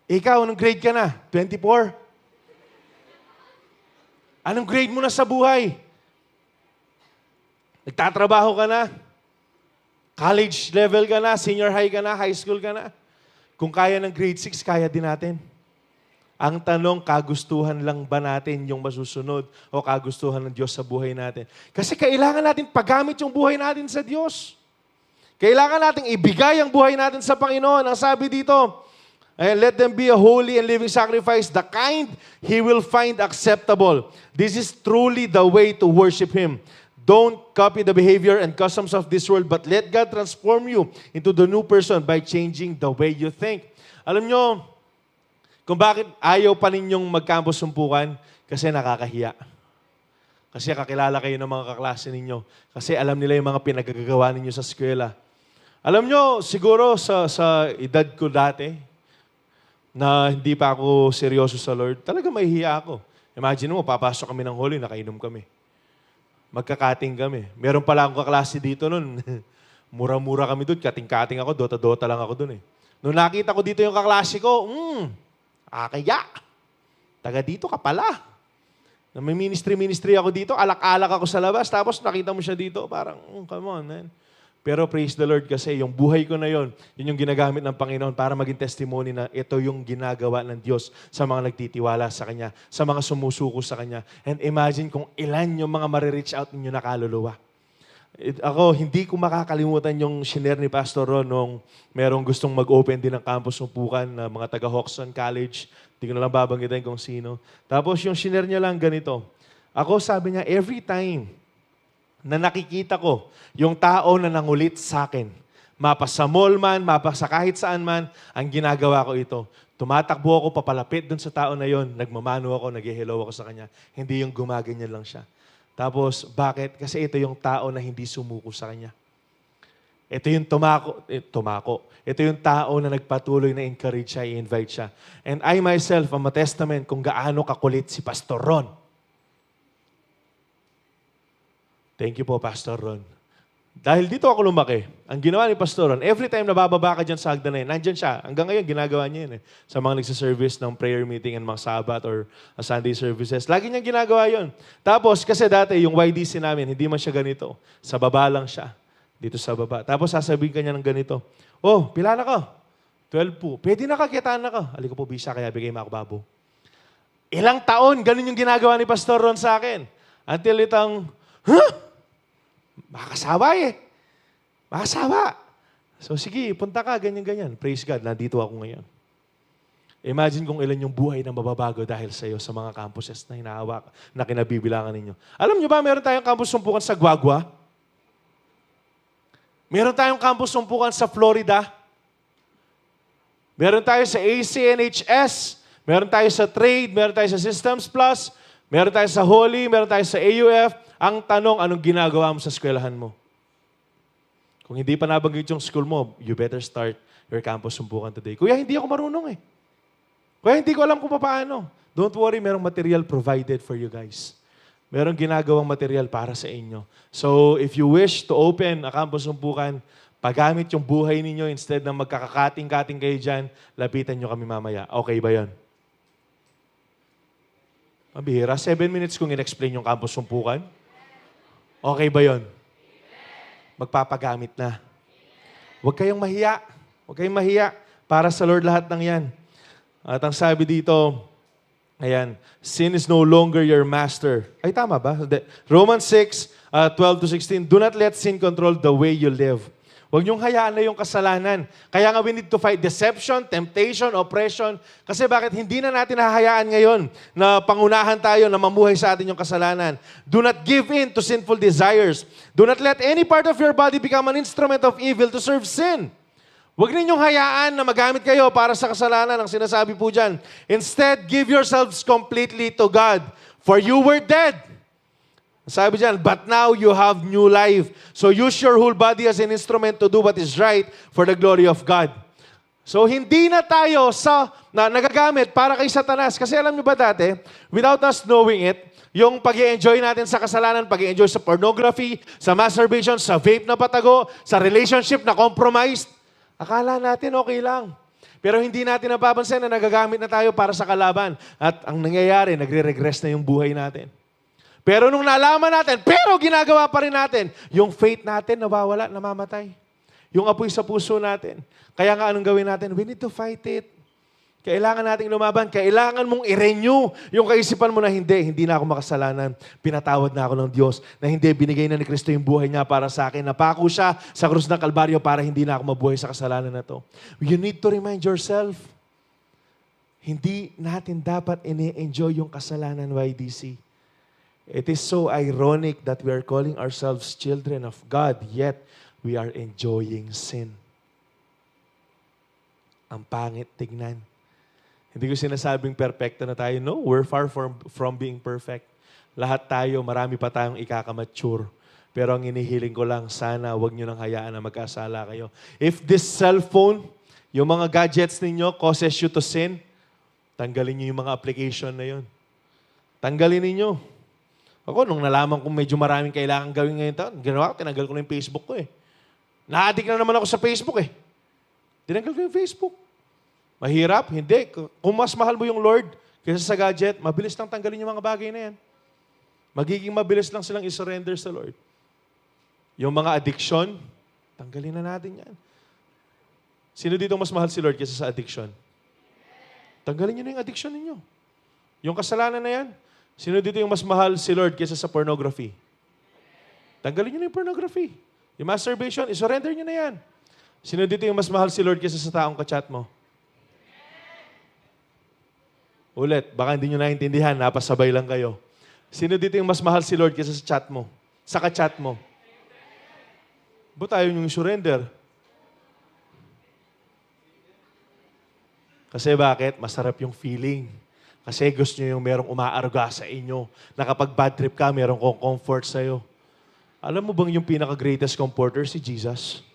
Ikaw, anong grade ka na? 24? Anong grade mo na sa buhay? Nagtatrabaho ka na? College level ka na? Senior high ka na? High school ka na? Kung kaya ng grade 6, kaya din natin. Ang tanong, kagustuhan lang ba natin yung masusunod o kagustuhan ng Diyos sa buhay natin? Kasi kailangan natin paggamit yung buhay natin sa Diyos. Kailangan natin ibigay ang buhay natin sa Panginoon. Ang sabi dito, let them be a holy and living sacrifice, the kind He will find acceptable. This is truly the way to worship Him. Don't copy the behavior and customs of this world, but let God transform you into the new person by changing the way you think. Alam nyo, kung bakit ayaw pa ninyong mag-campus sumpukan? Kasi nakakahiya. Kasi kakilala kayo ng mga kaklase ninyo. Kasi alam nila yung mga pinagagawa ninyo sa eskwela. Alam nyo, siguro sa edad ko dati, na hindi pa ako seryoso sa Lord, talaga mahihiya ako. Imagine mo, papasok kami ng hall, nakainom kami. Magkakating kami. Meron pala akong kaklase dito nun. Mura-mura kami doon. Kating-kating ako. Dota-dota lang ako doon eh. Nung nakita ko dito yung kaklase ko, akaya. Taga dito ka pala. Na may ministry ako dito. Alak-alak ako sa labas. Tapos nakita mo siya dito. Parang, come on, man. Pero praise the Lord kasi yung buhay ko na yun yung ginagamit ng Panginoon para maging testimony na ito yung ginagawa ng Diyos sa mga nagtitiwala sa Kanya, sa mga sumusuko sa Kanya. And imagine kung ilan yung mga marireach out ninyo na kaluluwa. Ako, hindi ko makakalimutan yung shiner ni Pastor Ron nung merong gustong mag-open din ng campus sumpukan na mga taga Hoxton College. Hindi ko na lang babanggitin kung sino. Tapos yung shiner niya lang ganito. Ako, sabi niya, every time na nakikita ko yung tao na nangulit sa akin, mapa sa mall man, mapa sa kahit saan man, ang ginagawa ko ito. Tumatakbo ako papalapit dun sa tao na yon, nagmamano ako, nag-hello ako sa kanya. Hindi yung gumaganyan lang siya. Tapos, bakit? Kasi ito yung tao na hindi sumuko sa kanya. Ito yung tumako. Ito yung tao na nagpatuloy na encourage siya, i-invite siya. And I myself am a testament kung gaano kakulit si Pastor Ron. Thank you po, Pastor Ron. Dahil dito ako lumaki, ang ginawa ni Pastor Ron, every time nabababa ka dyan sa hagdan na yun, nandyan siya. Hanggang ngayon, ginagawa niya yun sa mga nagsiservice ng prayer meeting and mga Sabbath or Sunday services. Lagi niyang ginagawa yun. Tapos, kasi dati, yung YDC namin, hindi man siya ganito. Sa baba lang siya. Dito sa baba. Tapos, sasabihin ka niya ng ganito, oh, pila na ka? 12 po. Pwede na ka, kitaan na ka. Halika po, bisa, kaya bigay mo ako babo. Ilang taon, ganun yung ginagawa ni Pastor Ron sa akin. Until itang, makakasawa eh. Makakasawa. So sige, punta ka, ganyan-ganyan. Praise God, nandito ako ngayon. Imagine kung ilan yung buhay na mababago dahil sa iyo sa mga campuses na hinahawak, na kinabibilangan ninyo. Alam nyo ba, meron tayong campus sumpukan sa Guagua? Meron tayong campus sumpukan sa Florida? Meron tayo sa ACNHS? Meron tayo sa Trade? Meron tayo sa Systems Plus? Meron tayo sa Holy? Meron tayo sa AUF? Ang tanong, anong ginagawa mo sa eskwelahan mo? Kung hindi pa nabanggit yung school mo, you better start your campus sumpukan today. Kuya, hindi ako marunong eh. Kuya, hindi ko alam kung paano. Don't worry, merong material provided for you guys. Merong ginagawang material para sa inyo. So, if you wish to open a campus sumpukan, paggamit yung buhay ninyo instead na magkakakating-kating kayo dyan, lapitan nyo kami mamaya. Okay ba yan? Mabihira, 7 minutes kong in-explain yung campus sumpukan. Okay ba yun? Magpapagamit na. Huwag kayong mahiya. Huwag kayong mahiya. Para sa Lord lahat ng yan. At ang sabi dito, ayan, sin is no longer your master. Ay, tama ba? Romans 6:12-16, do not let sin control the way you live. Huwag niyong hayaan na yung kasalanan. Kaya nga we need to fight deception, temptation, oppression. Kasi bakit hindi na natin hahayaan ngayon na pangunahan tayo na mamuhay sa atin yung kasalanan? Do not give in to sinful desires. Do not let any part of your body become an instrument of evil to serve sin. Huwag ninyong hayaan na magamit kayo para sa kasalanan. Ang sinasabi po dyan. Instead, give yourselves completely to God. For you were dead. Sabi diyan, but now you have new life. So use your whole body as an instrument to do what is right for the glory of God. So hindi na tayo nagagamit para kay Satanas. Kasi alam niyo ba dati, without us knowing it, yung pag-i-enjoy natin sa kasalanan, pag-i-enjoy sa pornography, sa masturbation, sa vape na patago, sa relationship na compromised, akala natin okay lang. Pero hindi natin napapansin na nagagamit na tayo para sa kalaban. At ang nangyayari, nagre-regress na yung buhay natin. Pero nung nalaman natin, pero ginagawa pa rin natin, yung faith natin nawawala, namamatay. Yung apoy sa puso natin. Kaya nga anong gawin natin? We need to fight it. Kailangan nating lumaban. Kailangan mong i-renew yung kaisipan mo na hindi na ako makasalanan. Pinatawad na ako ng Diyos. Na hindi, binigay na ni Kristo yung buhay niya para sa akin. Napako siya sa krus ng Kalbaryo para hindi na ako mabuhay sa kasalanan na to. You need to remind yourself, hindi natin dapat ini-enjoy yung kasalanan, YDC. It is so ironic that we are calling ourselves children of God, yet we are enjoying sin. Ang pangit tignan. Hindi ko sinasabing perfecto na tayo. No, we're far from being perfect. Lahat tayo, marami pa tayong ikakamature. Pero ang inihiling ko lang, sana wag nyo nang hayaan na magkasala kayo. If this cellphone, yung mga gadgets ninyo causes you to sin, tanggalin nyo yung mga application na yun. Tanggalin ninyo. Ako, nung nalaman kong medyo maraming kailangan gawin ngayon taon, ginawa ko, tinanggal ko na yung Facebook ko eh. Na-addict na naman ako sa Facebook eh. Tinanggal ko yung Facebook. Mahirap? Hindi. Kung mas mahal mo yung Lord kaysa sa gadget, mabilis lang tanggalin yung mga bagay na yan. Magiging mabilis lang silang isurrender sa Lord. Yung mga addiction, tanggalin na natin yan. Sino dito mas mahal si Lord kaysa sa addiction? Tanggalin nyo na yung addiction ninyo. Yung kasalanan na yan. Sino dito yung mas mahal si Lord kaysa sa pornography? Tanggalin nyo na yung pornography. Yung masturbation, isurrender nyo na yan. Sino dito yung mas mahal si Lord kaysa sa taong kachat mo? Ulit, baka hindi nyo naintindihan, napasabay lang kayo. Sino dito yung mas mahal si Lord kaysa sa chat mo? Sa kachat mo? Ba't tayo yung surrender? Kasi bakit? Masarap yung feeling. Kasi gusto nyo yung merong umaaruga sa inyo. Na kapag bad trip ka, merong comfort sa'yo. Alam mo bang yung pinaka-greatest comforter si Jesus?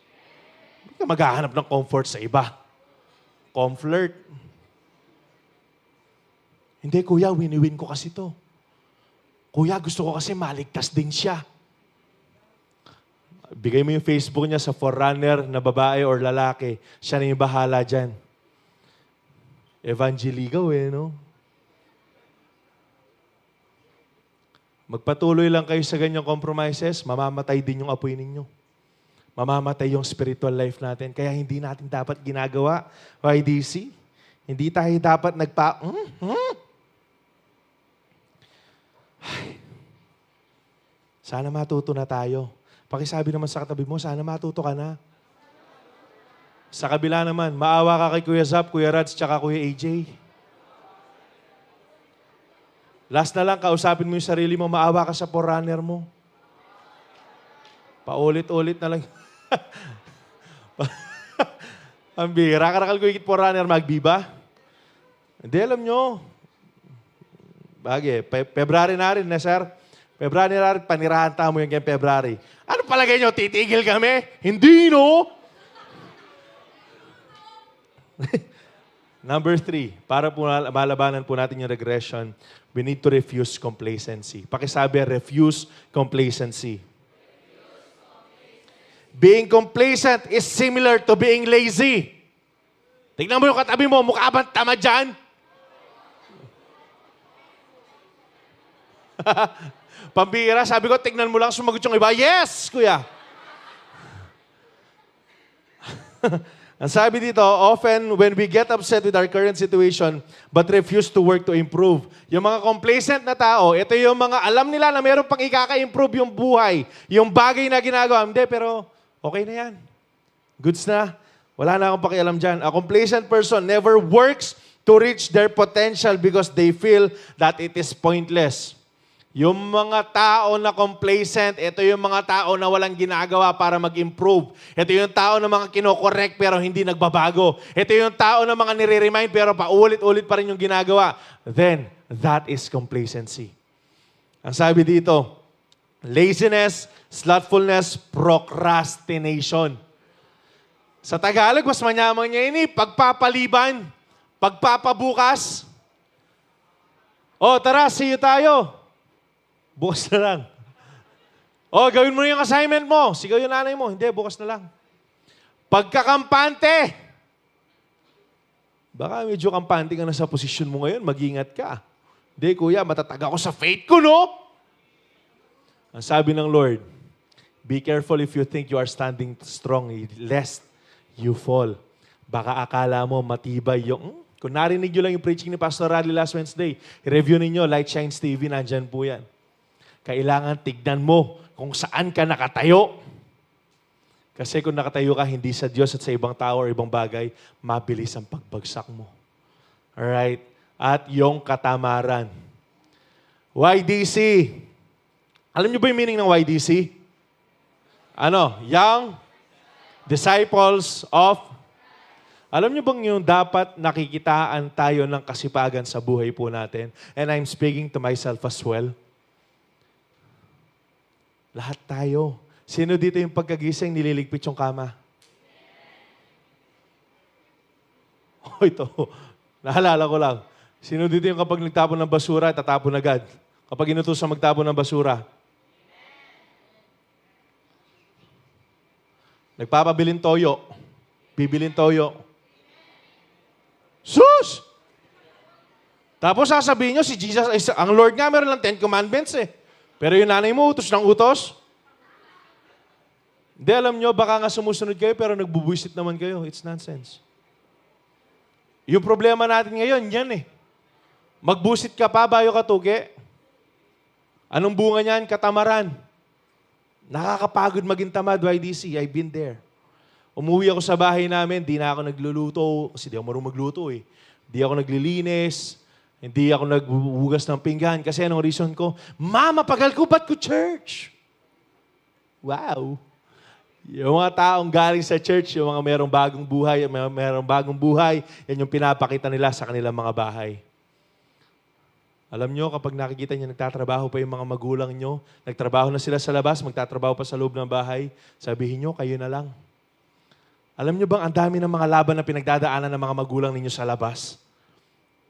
Hindi ka maghahanap ng comfort sa iba. Comfort. Hindi, kuya, win-win ko kasi to. Kuya, gusto ko kasi maligtas din siya. Bigay mo yung Facebook niya sa forerunner na babae or lalaki. Siya na yung bahala dyan. Evangeligaw no? Magpatuloy lang kayo sa ganyang compromises, mamamatay din yung apoy ninyo. Mamamatay yung spiritual life natin. Kaya hindi natin dapat ginagawa, YDC. Hindi tayo dapat Sana matuto na tayo. Pakisabi naman sa katabi mo, sana matuto ka na. Sa kabila naman, maawa ka kay Kuya Zap, Kuya Rads, tsaka Kuya AJ. Last na lang, kausapin mo yung sarili mo, maawa ka sa forerunner mo. Paulit-ulit na lang. Ang bira, karakal ko ikit forerunner, magbiba. Hindi, alam nyo. Bagay, February na rin, sir. February na rin, panirahan mo yung February. Ano palagay nyo, titigil kami? Hindi, no? Number 3, para po malabanan po natin yung regression, we need to refuse complacency. Pakisabi, refuse complacency. Being complacent is similar to being lazy. Tignan mo yung katabi mo, mukha bang tama dyan? Pambira, sabi ko, tignan mo lang, sumagot yung iba. Yes, kuya! Ang sabi dito, often when we get upset with our current situation but refuse to work to improve. Yung mga complacent na tao, ito yung mga alam nila na meron pang ikaka-improve yung buhay. Yung bagay na ginagawa. Hindi, pero okay na yan. Goods na. Wala na akong pakialam dyan. A complacent person never works to reach their potential because they feel that it is pointless. Yung mga tao na complacent, ito yung mga tao na walang ginagawa para mag-improve. Ito yung tao na mga kinokorek pero hindi nagbabago. Ito yung tao na mga nire-remind pero paulit-ulit pa rin yung ginagawa. Then, that is complacency. Ang sabi dito, laziness, slothfulness, procrastination. Sa Tagalog, mas manyaman niya ini, pagpapaliban, pagpapabukas. Tara, see you tayo. Bukas na lang. Gawin mo yung assignment mo. Sigaw yung nanay mo. Hindi, bukas na lang. Pagkakampante. Baka medyo kampante ka na sa posisyon mo ngayon. Mag-ingat ka. Hindi, kuya, matatag ako sa faith ko, no? Ang sabi ng Lord, be careful if you think you are standing strong, lest you fall. Baka akala mo matibay yung... Kung narinig nyo lang yung preaching ni Pastor Radley last Wednesday, review ninyo, Light Shines TV, nandyan po yan. Kailangan tignan mo kung saan ka nakatayo. Kasi kung nakatayo ka, hindi sa Diyos at sa ibang tao or ibang bagay, mabilis ang pagbagsak mo. Alright? At yung katamaran. YDC. Alam niyo ba yung meaning ng YDC? Young Disciples of... Alam niyo bang yung dapat nakikitaan tayo ng kasipagan sa buhay po natin? And I'm speaking to myself as well. Lahat tayo. Sino dito yung pagkagising nililigpit yung kama? Oh, ito. Naalala ko lang. Sino dito yung kapag nagtapon ng basura, tatapon agad? Kapag inutusan magtapon ng basura. Nagpapabilin toyo. Bibilin toyo. Sus! Tapos sasabihin nyo, si Jesus, ang Lord nga meron lang 10 commandments eh. Pero yung nanay mo, utos ng utos. Hindi, alam nyo, baka nga sumusunod kayo, pero nagbubuisit naman kayo. It's nonsense. Yung problema natin ngayon, yan eh. Magbusit ka pa, bayo ka tugi. Anong bunga niyan? Katamaran. Nakakapagod maging tamad, YDC. I've been there. Umuwi ako sa bahay namin, di na ako nagluluto, kasi di ako marunong magluto eh. Di ako naglilinis, hindi ako naghuhugas ng pinggan. Kasi anong reason ko? Mama, pagal ko, ba't ko church? Wow! Yung mga taong galing sa church, yung mga merong bagong buhay, yan yung pinapakita nila sa kanilang mga bahay. Alam nyo, kapag nakikita nyo, nagtatrabaho pa yung mga magulang nyo, nagtrabaho na sila sa labas, magtatrabaho pa sa loob ng bahay, sabihin nyo, kayo na lang. Alam nyo bang ang dami ng mga laban na pinagdadaanan ng mga magulang ninyo sa labas?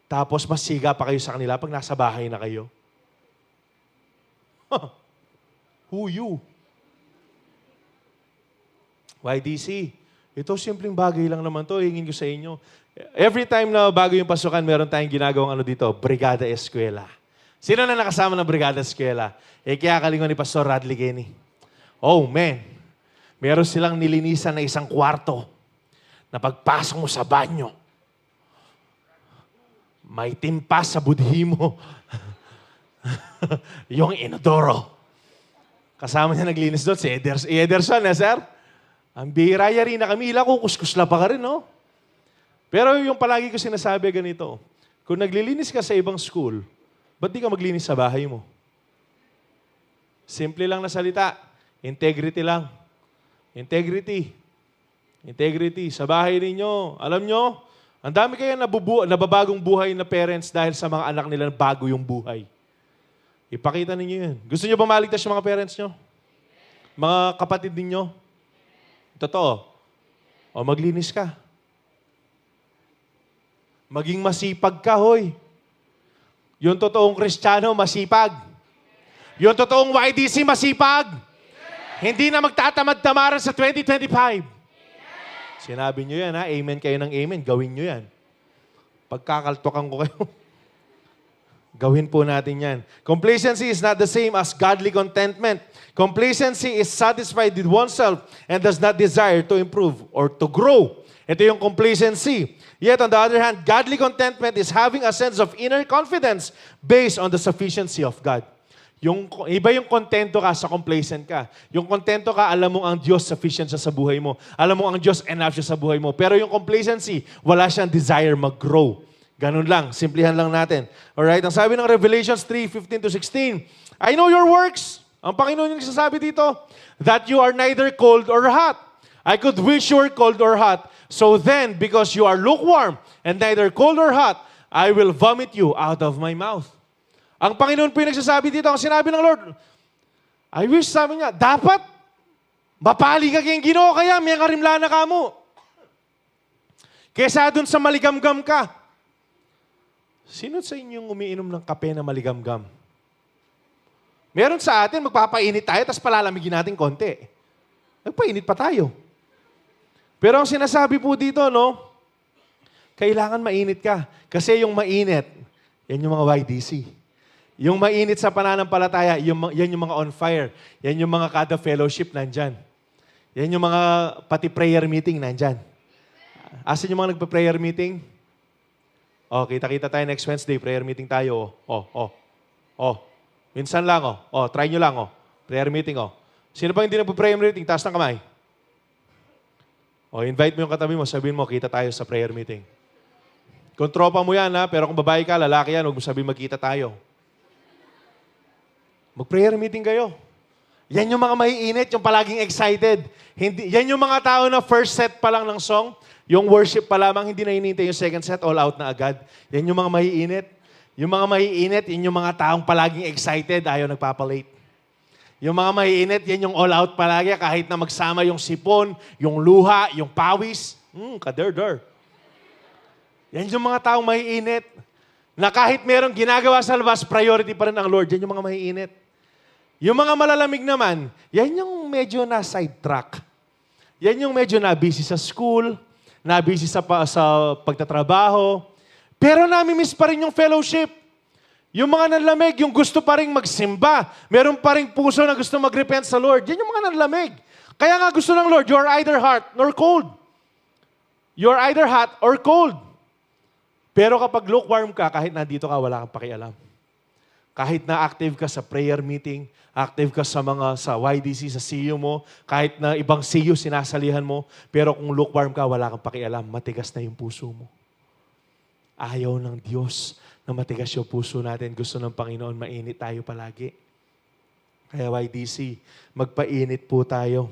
Tapos mas siga pa kayo sa kanila pag nasa bahay na kayo? Huh. Who you? YDC. Ito simpleng bagay lang naman to. Hingin ko sa inyo. Every time na bago yung pasukan, meron tayong ginagawang dito, Brigada Eskwela. Sino na nakasama ng Brigada Eskwela? Kaya kalingon ni Pastor Radley Kenny. Oh, man. Meron silang nilinisan na isang kwarto na pagpasok mo sa banyo, may timpas sa budhi mo. Yung inodoro. Kasama niya naglinis doon, si Ederson, sir? Ang bihira-yari na kami, kukuskusla pa ka rin, no? Pero yung palagi ko sinasabi ganito, kung naglilinis ka sa ibang school, ba't di ka maglinis sa bahay mo? Simple lang na salita, integrity lang. Integrity. Integrity. Sa bahay ninyo, alam nyo, ang dami kaya nababagong buhay na parents dahil sa mga anak nila bago yung buhay. Ipakita ninyo yun. Gusto nyo ba maligtas yung mga parents nyo? Mga kapatid ninyo? Totoo. O maglinis ka. Maging masipag ka, hoy. Yung totoong Kristiyano, masipag. Yung totoong YDC, masipag. Hindi na magtatamad-tamaran sa 2025. Sinabi nyo yan, ha? Amen kayo ng amen. Gawin nyo yan. Pagkakaltokan ko kayo. Gawin po natin yan. Complacency is not the same as godly contentment. Complacency is satisfied with oneself and does not desire to improve or to grow. Ito yung complacency. Yet on the other hand, godly contentment is having a sense of inner confidence based on the sufficiency of God. Iba yung kontento ka sa complacent ka. Yung kontento ka, alam mo ang Diyos sufficient siya sa buhay mo. Alam mo ang Diyos enough siya sa buhay mo. Pero yung complacency, wala siyang desire mag-grow. Ganun lang. Simplihan lang natin. Alright? Ang sabi ng Revelations 3:15-16, I know your works. Ang Panginoon yung sasabi dito, that you are neither cold or hot. I could wish you were cold or hot. So then, because you are lukewarm and neither cold or hot, I will vomit you out of my mouth. Ang Panginoon po yung nagsasabi dito, ang sinabi ng Lord, I wish, sabi niya, dapat mapali ka kayong Ginoo kaya may karimlana ka mo. Kesa dun sa maligamgam ka. Sino sa inyong umiinom ng kape na maligamgam? Meron sa atin, magpapainit tayo, tapos palalamigin natin konti. Nagpainit pa tayo. Pero ang sinasabi po dito, no, kailangan mainit ka. Kasi yung mainit, yan yung mga YDC. Yung mainit sa pananampalataya, yan yung mga on fire. Yan yung mga kada fellowship nandyan. Yan yung mga pati prayer meeting nandyan. Asan yung mga nagpa-prayer meeting? Oh, kita-kita tayo next Wednesday, prayer meeting tayo. Oh. Minsan lang, try nyo lang, prayer meeting, Sino pa hindi nagpa-prayer meeting? Taas ng kamay. Invite mo yung katabi mo, sabihin mo, kita tayo sa prayer meeting. Kung tropa mo yan, pero kung babae ka, lalaki yan, huwag mo sabihin magkita tayo. Mag-prayer meeting kayo. Yan yung mga maiinit, yung palaging excited. Yan yung mga tao na first set pa lang ng song, yung worship pa lamang, hindi na hinihintay yung second set, all out na agad. Yan yung mga maiinit. Yung mga maiinit, yun yung mga taong palaging excited, ayaw nagpapalate. Yung mga maiinit, yan yung all out palagi, kahit na magsama yung sipon, yung luha, yung pawis. Kader-der. Yan yung mga taong maiinit. Na kahit merong ginagawa sa labas, priority pa rin ang Lord. Yan yung mga maiinit. Yung mga malalamig naman, yan yung medyo na sidetrack. Yan yung medyo na busy sa school, na busy sa pagtatrabaho. Pero nami-miss pa rin yung fellowship. Yung mga nanlamig, yung gusto pa rin magsimba. Meron pa rin puso na gusto mag-repent sa Lord. Yan yung mga nanlamig. Kaya nga gusto ng Lord, you are either hot nor cold. You are either hot or cold. Pero kapag lukewarm ka, kahit nandito ka, wala kang pakialam. Kahit na active ka sa prayer meeting, active ka sa YDC, sa CU mo, kahit na ibang CU sinasalihan mo, pero kung lukewarm ka, wala kang pakialam, matigas na yung puso mo. Ayaw ng Diyos na matigas yung puso natin. Gusto ng Panginoon, mainit tayo palagi. Kaya YDC, magpainit po tayo.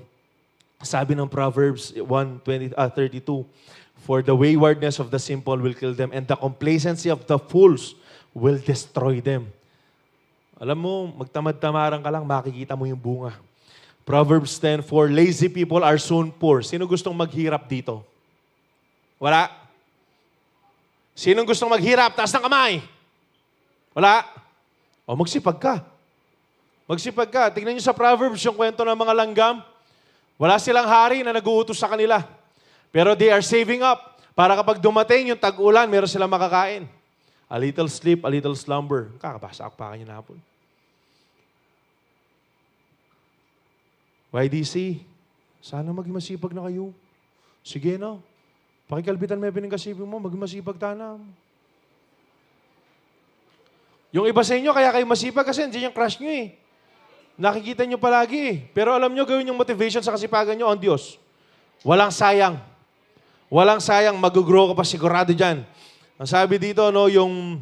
Sabi ng Proverbs 1:32, for the waywardness of the simple will kill them, and the complacency of the fools will destroy them. Alam mo, magtamad-tamaran ka lang, makikita mo yung bunga. Proverbs 10:4, lazy people are soon poor. Sino gustong maghirap dito? Wala? Sinong gustong maghirap? Taas ng kamay. Wala? Magsipag ka. Magsipag ka. Tingnan niyo sa Proverbs yung kwento ng mga langgam. Wala silang hari na nag-uutos sa kanila. Pero they are saving up para kapag dumating yung tag-ulan, meron silang makakain. A little sleep, a little slumber. Kakabasa ako pa kanya na hapon. YDC, sana maging masipag na kayo. Sige na. Pakikalbitan may pinangkasipin mo, maging masipag tana. Yung iba sa inyo, kaya kayo masipag kasi hindi yung crush nyo eh. Nakikita nyo palagi eh. Pero alam nyo, gawin yung motivation sa kasipagan nyo ang Diyos. Walang sayang. Walang sayang, mag-grow ka pa sigurado dyan. Ang sabi dito, yung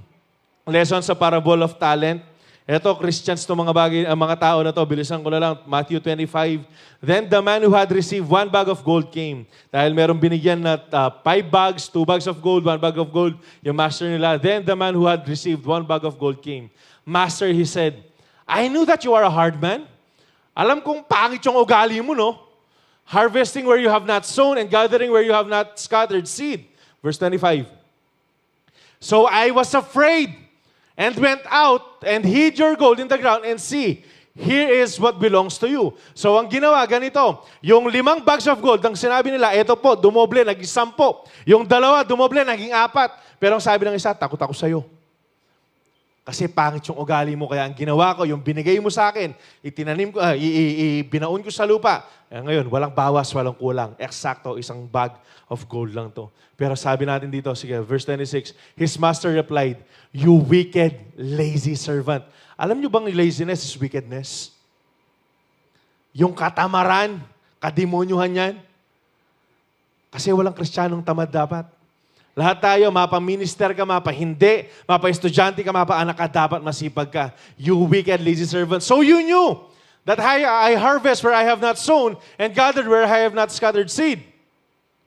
lesson sa parable of talent, eto, Christians to mga bagay, ang mga tao na to, bilisan ko na lang, Matthew 25. Then the man who had received 1 bag of gold came. Dahil merong binigyan na 5 bags, 2 bags of gold, 1 bag of gold, yung master nila. Then the man who had received 1 bag of gold came. Master, he said, I knew that you are a hard man. Alam kong pangit yung ugali mo, no? Harvesting where you have not sown and gathering where you have not scattered seed. Verse 25. So I was afraid and went out and hid your gold in the ground and see, here is what belongs to you. So ang ginawa, ganito, yung 5 bags of gold, ang sinabi nila, eto po, dumoble, naging 10. Yung 2, dumoble, naging 4. Pero ang sabi ng isa, takot ako sa'yo. Kasi pangit yung ugali mo, kaya ang ginawa ko, yung binigay mo sa akin, itinanim ko, binaon ko sa lupa. Ngayon, walang bawas, walang kulang. Eksakto, 1 bag of gold lang to. Pero sabi natin dito, sige, verse 26, his master replied, you wicked, lazy servant. Alam nyo bang laziness is wickedness? Yung katamaran, kademonyuhan yan. Kasi walang Kristiyanong tamad dapat. Lahat tayo, mapa-minister ka, mapa-hindi, mapa-estudyante ka, mapa-anak ka, dapat masipag ka. You wicked, lazy servant. So you knew that I harvest where I have not sown and gathered where I have not scattered seed.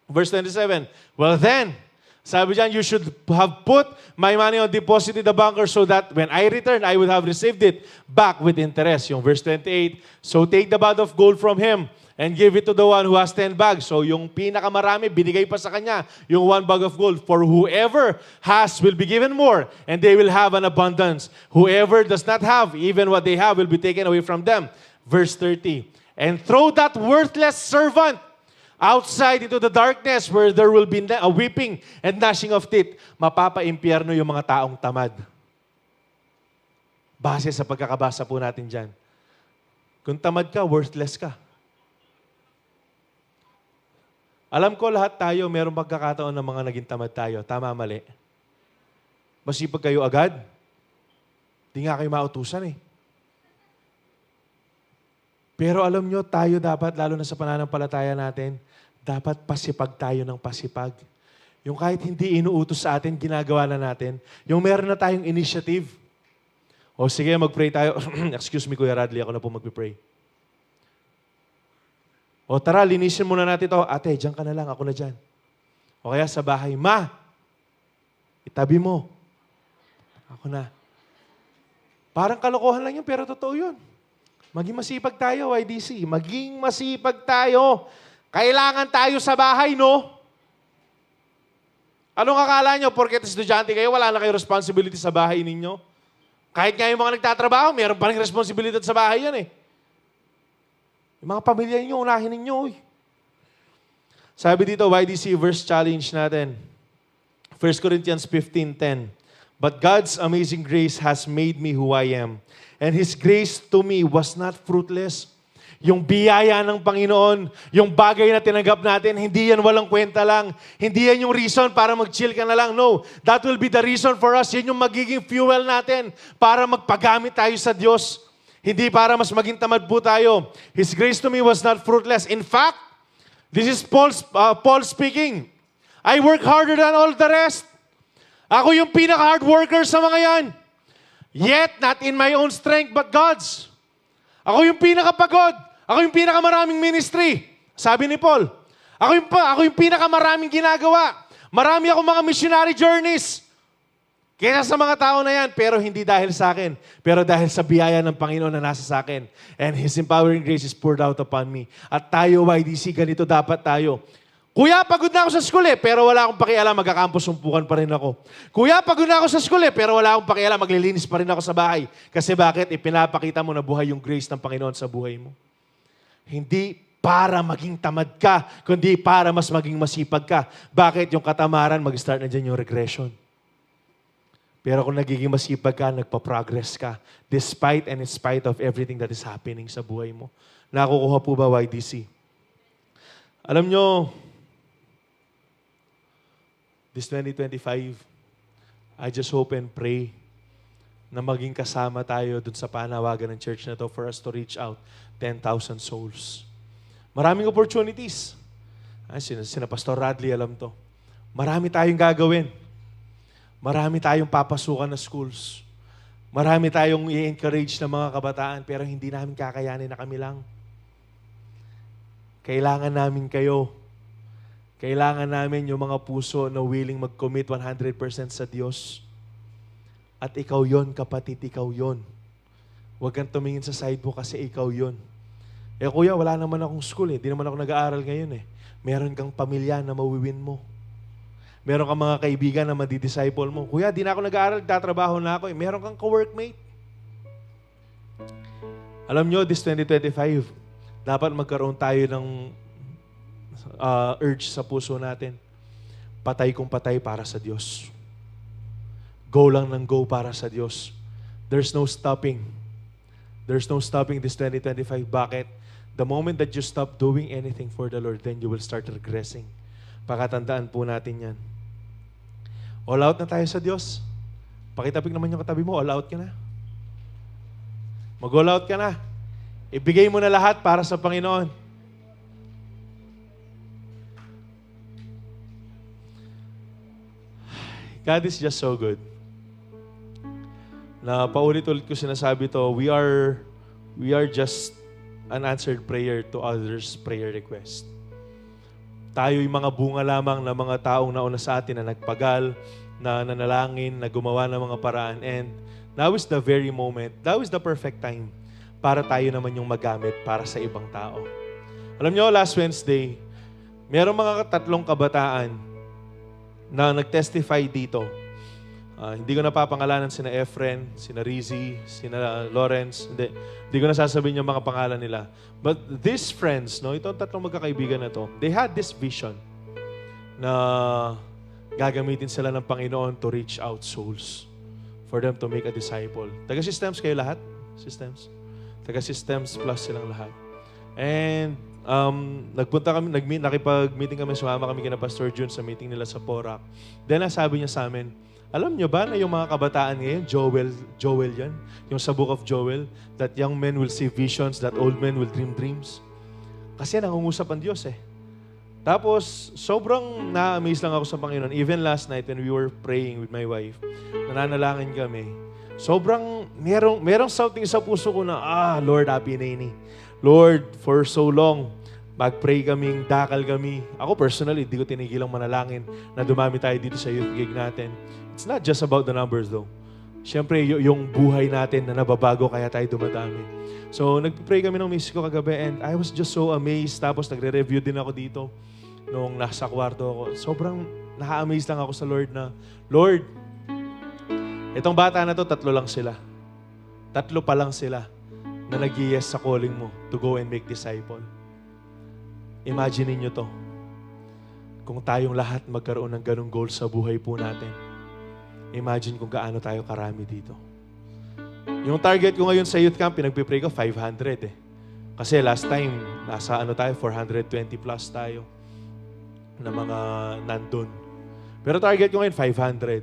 Verse 27, well then, sabi dyan, you should have put my money on deposit in the banker so that when I return, I would have received it back with interest. Yung verse 28, so take the bag of gold from him and give it to the one who has 10 bags. So yung pinakamarami, binigay pa sa kanya, yung 1 bag of gold. For whoever has will be given more, and they will have an abundance. Whoever does not have, even what they have will be taken away from them. Verse 30, and throw that worthless servant outside into the darkness where there will be a weeping and gnashing of teeth. Mapapa-impyerno yung mga taong tamad. Base sa pagkakabasa po natin dyan. Kung tamad ka, worthless ka. Alam ko lahat tayo, mayroong pagkakataon ng mga naging tamad tayo. Tama, mali. Masipag kayo agad. Di nga kayo mautusan eh. Pero alam nyo, tayo dapat, lalo na sa pananampalataya natin, dapat pasipag tayo ng pasipag. Yung kahit hindi inuutos sa atin, ginagawa na natin. Yung meron na tayong initiative. O sige, mag-pray tayo. Excuse me, Kuya Radley, ako na po mag-pray. O tara, linisin muna natin ito. Ate, dyan ka na lang, ako na dyan. O kaya sa bahay, Ma, itabi mo. Ako na. Parang kalokohan lang yun, pero totoo yun. Maging masipag tayo, YDC. Maging masipag tayo. Kailangan tayo sa bahay, no? Anong akala nyo? Porket estudyante kayo, wala na kayo responsibility sa bahay ninyo? Kahit nga yung mga nagtatrabaho, meron pa rin responsibility sa bahay yan eh. Yung mga pamilya ninyo, unahin ninyo. Uy. Sabi dito, YDC verse challenge natin. 1 Corinthians 15:10. But God's amazing grace has made me who I am. And His grace to me was not fruitless. Yung biyaya ng Panginoon, yung bagay na tinanggap natin, hindi yan walang kwenta lang. Hindi yan yung reason para mag-chill ka na lang. No, that will be the reason for us. Yan yung magiging fuel natin para magpagamit tayo sa Diyos. Hindi para mas maging tamad po tayo. His grace to me was not fruitless. In fact, this is Paul speaking. I work harder than all the rest. Ako yung pinaka-hard worker sa mga yan. Yet, not in my own strength, but God's. Ako yung pinaka-pagod. Ako yung pinaka-maraming ministry. Sabi ni Paul. Ako yung pinaka-maraming ginagawa. Marami akong mga missionary journeys. Kaya sa mga tao na yan, pero hindi dahil sa akin, pero dahil sa biyaya ng Panginoon na nasa sa akin. And His empowering grace is poured out upon me. At tayo, YDC, ganito dapat tayo. Kuya, pagod na ako sa school pero wala akong pakialam, magkakampus sumpukan pa rin ako. Kuya, pagod na ako sa school pero wala akong pakialam, maglilinis pa rin ako sa bahay. Kasi bakit? Ipinapakita mo na buhay yung grace ng Panginoon sa buhay mo. Hindi para maging tamad ka, kundi para mas maging masipag ka. Bakit? Yung katamaran, mag-start na dyan yung regression. Pero kung nagiging masipag ka, nagpa-progress ka, despite and in spite of everything that is happening sa buhay mo. Nakukuha po ba, YDC? Alam nyo, this 2025, I just hope and pray na maging kasama tayo dun sa panawagan ng church na to for us to reach out 10,000 souls. Maraming opportunities. Sina Pastor Radley, alam to. Marami tayong gagawin. Marami tayong papasukan na schools. Marami tayong i-encourage na mga kabataan, pero hindi namin kakayanin na kami lang. Kailangan namin kayo. Kailangan namin yung mga puso na willing mag-commit 100% sa Diyos. At ikaw yon, kapatid, ikaw yon. Huwag kang tumingin sa side mo kasi ikaw yon. Kuya, wala naman akong school Di naman ako nag-aaral ngayon Meron kang pamilya na mawiwin mo. Meron kang mga kaibigan na madidisciple mo. Kuya, di na ako nag-aaral, tatrabaho na ako Meron kang ka-workmate. Alam nyo, this 2025, dapat magkaroon tayo ng urge sa puso natin. Patay kung patay para sa Diyos. Go lang ng go para sa Diyos. There's no stopping. There's no stopping this 2025. Bakit? The moment that you stop doing anything for the Lord, then you will start regressing. Pakatandaan po natin yan. All out na tayo sa Diyos. Pakitapik naman yung katabi mo, all out ka na. Mag-all out ka na. Ibigay mo na lahat para sa Panginoon. God is just so good. Na paulit-ulit ko sinasabi to, we are just an answered prayer to others' prayer request. Tayo yung mga bunga lamang na mga taong nauna sa atin na nagpagal, na nanalangin, na gumawa ng mga paraan. And now is the very moment, now is the perfect time para tayo naman yung magamit para sa ibang tao. Alam nyo, last Wednesday, merong mga 3 kabataan na nag-testify dito. Hindi ko napapangalanan sina Efren, sina Rizzy, sina Lawrence. Hindi ko nasasabihin yung mga pangalan nila. But these friends, itong 3 magkakaibigan na to, they had this vision na gagamitin sila ng Panginoon to reach out souls for them to make a disciple. Taga-systems kayo lahat? Systems? Taga-systems plus silang lahat. And nagpunta kami, nakipag-meeting kami, sumama kami kina Pastor Jun sa meeting nila sa Porac. Then sabi niya sa amin, alam niyo ba na yung mga kabataan ngayon, Joel yan, yung sa book of Joel, that young men will see visions, that old men will dream dreams. Kasi nangungusap ang Diyos eh. Tapos, sobrang na-amaze lang ako sa Panginoon. Even last night when we were praying with my wife, nananalangin kami, sobrang, merong something sa puso ko na, Lord, happy na ini. Lord, for so long, mag-pray kaming, dakal kami. Ako personally, di ko tinigilang manalangin na dumami tayo dito sa youth gig natin. It's not just about the numbers though. Siyempre, yung buhay natin na nababago kaya tayo dumadami. So, nag-pray kami ng misis ko kagabi and I was just so amazed. Tapos, nagre-review din ako dito nung nasa kwarto ako. Sobrang na-amaze lang ako sa Lord na, Lord, itong bata na to, 3 lang sila. 3 pa lang sila na nag-yes sa calling mo to go and make disciple. Imagine niyo to. Kung tayong lahat magkaroon ng ganung goal sa buhay po natin, imagine kung gaano tayo karami dito. Yung target ko ngayon sa youth camp, pinagpipray ko 500 eh. Kasi last time, nasa tayo, 420 plus tayo na mga nandun. Pero target ko ngayon, 500.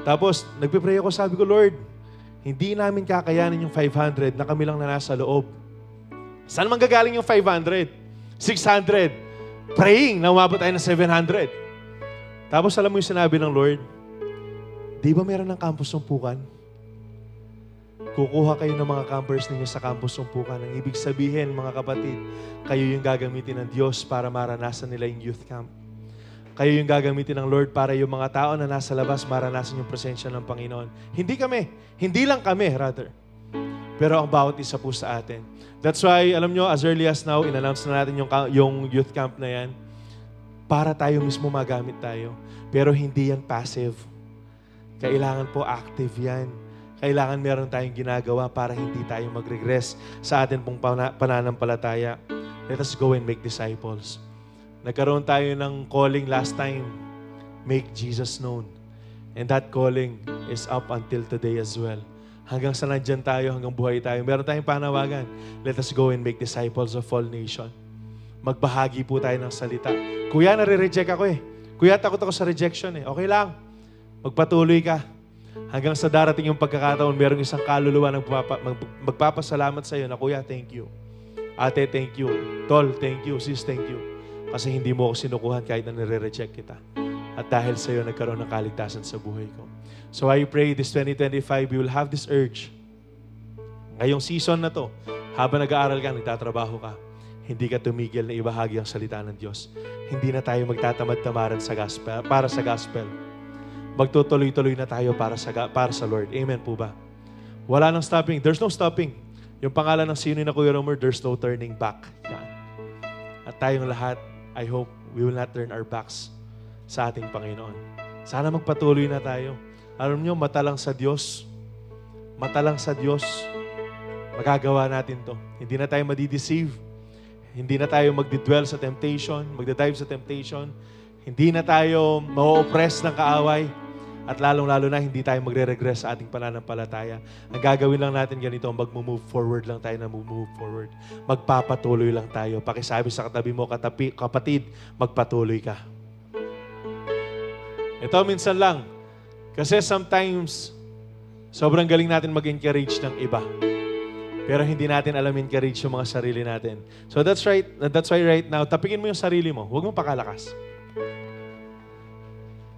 Tapos, nagpipray ako, sabi ko, Lord, hindi namin kakayanin yung 500 na kami lang na nasa loob. Saan manggagaling yung 500? 600? Praying na umabot tayo ng 700. Tapos, alam mo yung sinabi ng Lord, di ba meron ng campus sumpukan? Kukuha kayo ng mga campers ninyo sa campus sumpukan. Ang ibig sabihin, mga kapatid, kayo yung gagamitin ng Diyos para maranasan nila yung youth camp. Kayo yung gagamitin ng Lord para yung mga tao na nasa labas maranasan yung presensya ng Panginoon. Hindi kami. Hindi lang kami, rather. Pero ang bawat isa po sa atin. That's why, alam nyo, as early as now, in-announce na natin yung youth camp na yan para tayo mismo magamit tayo. Pero hindi yan passive. Kailangan po active yan. Kailangan meron tayong ginagawa para hindi tayo mag-regress sa atin pong pananampalataya. Let us go and make disciples. Nagkaroon tayo ng calling last time, make Jesus known. And that calling is up until today as well. Hanggang sa nandyan tayo, hanggang buhay tayo, meron tayong panawagan. Let us go and make disciples of all nation. Magbahagi po tayo ng salita. Kuya, nare-reject ako eh. Kuya, takot ako sa rejection eh. Okay lang. Magpatuloy ka. Hanggang sa darating yung pagkakataon, merong isang kaluluwa na magpapasalamat sa iyo na, Kuya, thank you. Ate, thank you. Tol, thank you. Sis, thank you. Kasi hindi mo ako sinukuhan kahit na nire-reject kita. At dahil sa iyo, nagkaroon ng kaligtasan sa buhay ko. So I pray this 2025, we will have this urge. Ngayong season na to, habang nag-aaral ka, nagtatrabaho ka, hindi ka tumigil na ibahagi ang salita ng Diyos. Hindi na tayo magtatamad-tamaran sa gospel, para sa gospel. Magtutuloy-tuloy na tayo para sa Lord. Amen po ba? Wala nang stopping. There's no stopping. Yung pangalan ng sino na Kuya Romer, there's no turning back. Yan. At tayong lahat, I hope we will not turn our backs sa ating Panginoon. Sana magpatuloy na tayo. Alam nyo, mata lang sa Diyos. Mata lang sa Diyos. Magagawa natin to. Hindi na tayo madideceive. Hindi na tayo magdidwell sa temptation, magdadive sa temptation. Hindi na tayo ma-oppress ng kaaway. At lalong-lalo na, hindi tayo magre-regress sa ating pananampalataya. Ang gagawin lang natin ganito, mag-move forward lang tayo na move forward. Magpapatuloy lang tayo. Pakisabi sa katabi mo, kapatid, magpatuloy ka. Ito, minsan lang. Kasi sometimes, sobrang galing natin mag-encourage ng iba. Pero hindi natin alam encourage yung mga sarili natin. So that's why right now, tapikin mo yung sarili mo. Huwag mong pakalakas.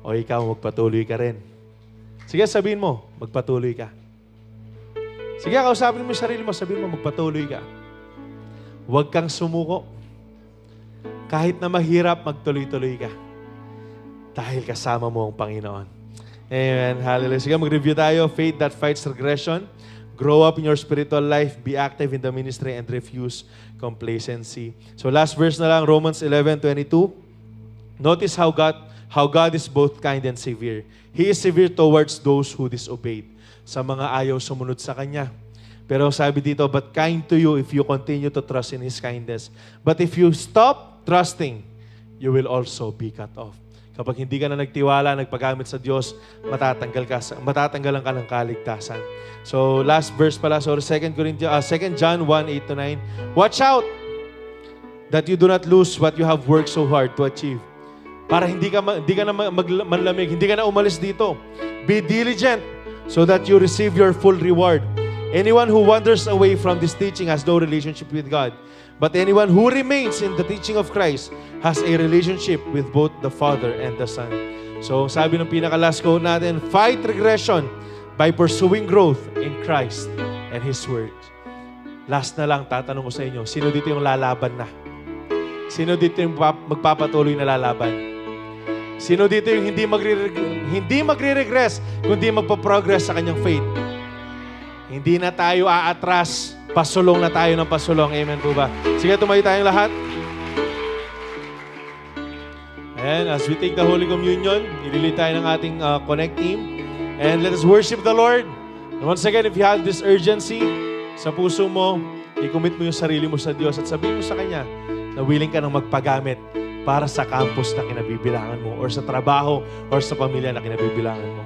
O ikaw, magpatuloy ka rin. Sige, sabihin mo, magpatuloy ka. Sige, kausapin mo yung sarili mo, sabihin mo, magpatuloy ka. Huwag kang sumuko. Kahit na mahirap, magtuloy-tuloy ka. Dahil kasama mo ang Panginoon. Amen. Hallelujah. Sige, mag-review tayo. Faith that fights regression. Grow up in your spiritual life. Be active in the ministry and refuse complacency. So last verse na lang, Romans 11:22. Notice how God is both kind and severe. He is severe towards those who disobeyed. Sa mga ayaw sumunod sa Kanya. Pero sabi dito, but kind to you if you continue to trust in His kindness. But if you stop trusting, you will also be cut off. Kapag hindi ka na nagtiwala, nagpagamit sa Diyos, matatanggalan ka ng kaligtasan. So, last verse pala, sorry, 2 John 1:8-9. Watch out that you do not lose what you have worked so hard to achieve. Para hindi ka na manlamig, hindi ka na umalis dito. Be diligent so that you receive your full reward. Anyone who wanders away from this teaching has no relationship with God. But anyone who remains in the teaching of Christ has a relationship with both the Father and the Son. So, sabi ng pinaka-last quote natin, fight regression by pursuing growth in Christ and His Word. Last na lang, tatanong ko sa inyo, sino dito yung lalaban na? Sino dito yung magpapatuloy na lalaban? Sino dito yung hindi magre-regress, kundi magpa-progress sa kanyang faith? Hindi na tayo aatras, pasulong na tayo ng pasulong. Amen po ba? Sige, tumayo tayong lahat. And as we take the Holy Communion, ililid tayo ng ating Connect team. And let us worship the Lord. And once again, if you have this urgency sa puso mo, i-commit mo yung sarili mo sa Diyos at sabihin mo sa Kanya na willing ka nang magpagamit para sa campus na kinabibilangan mo or sa trabaho or sa pamilya na kinabibilangan mo.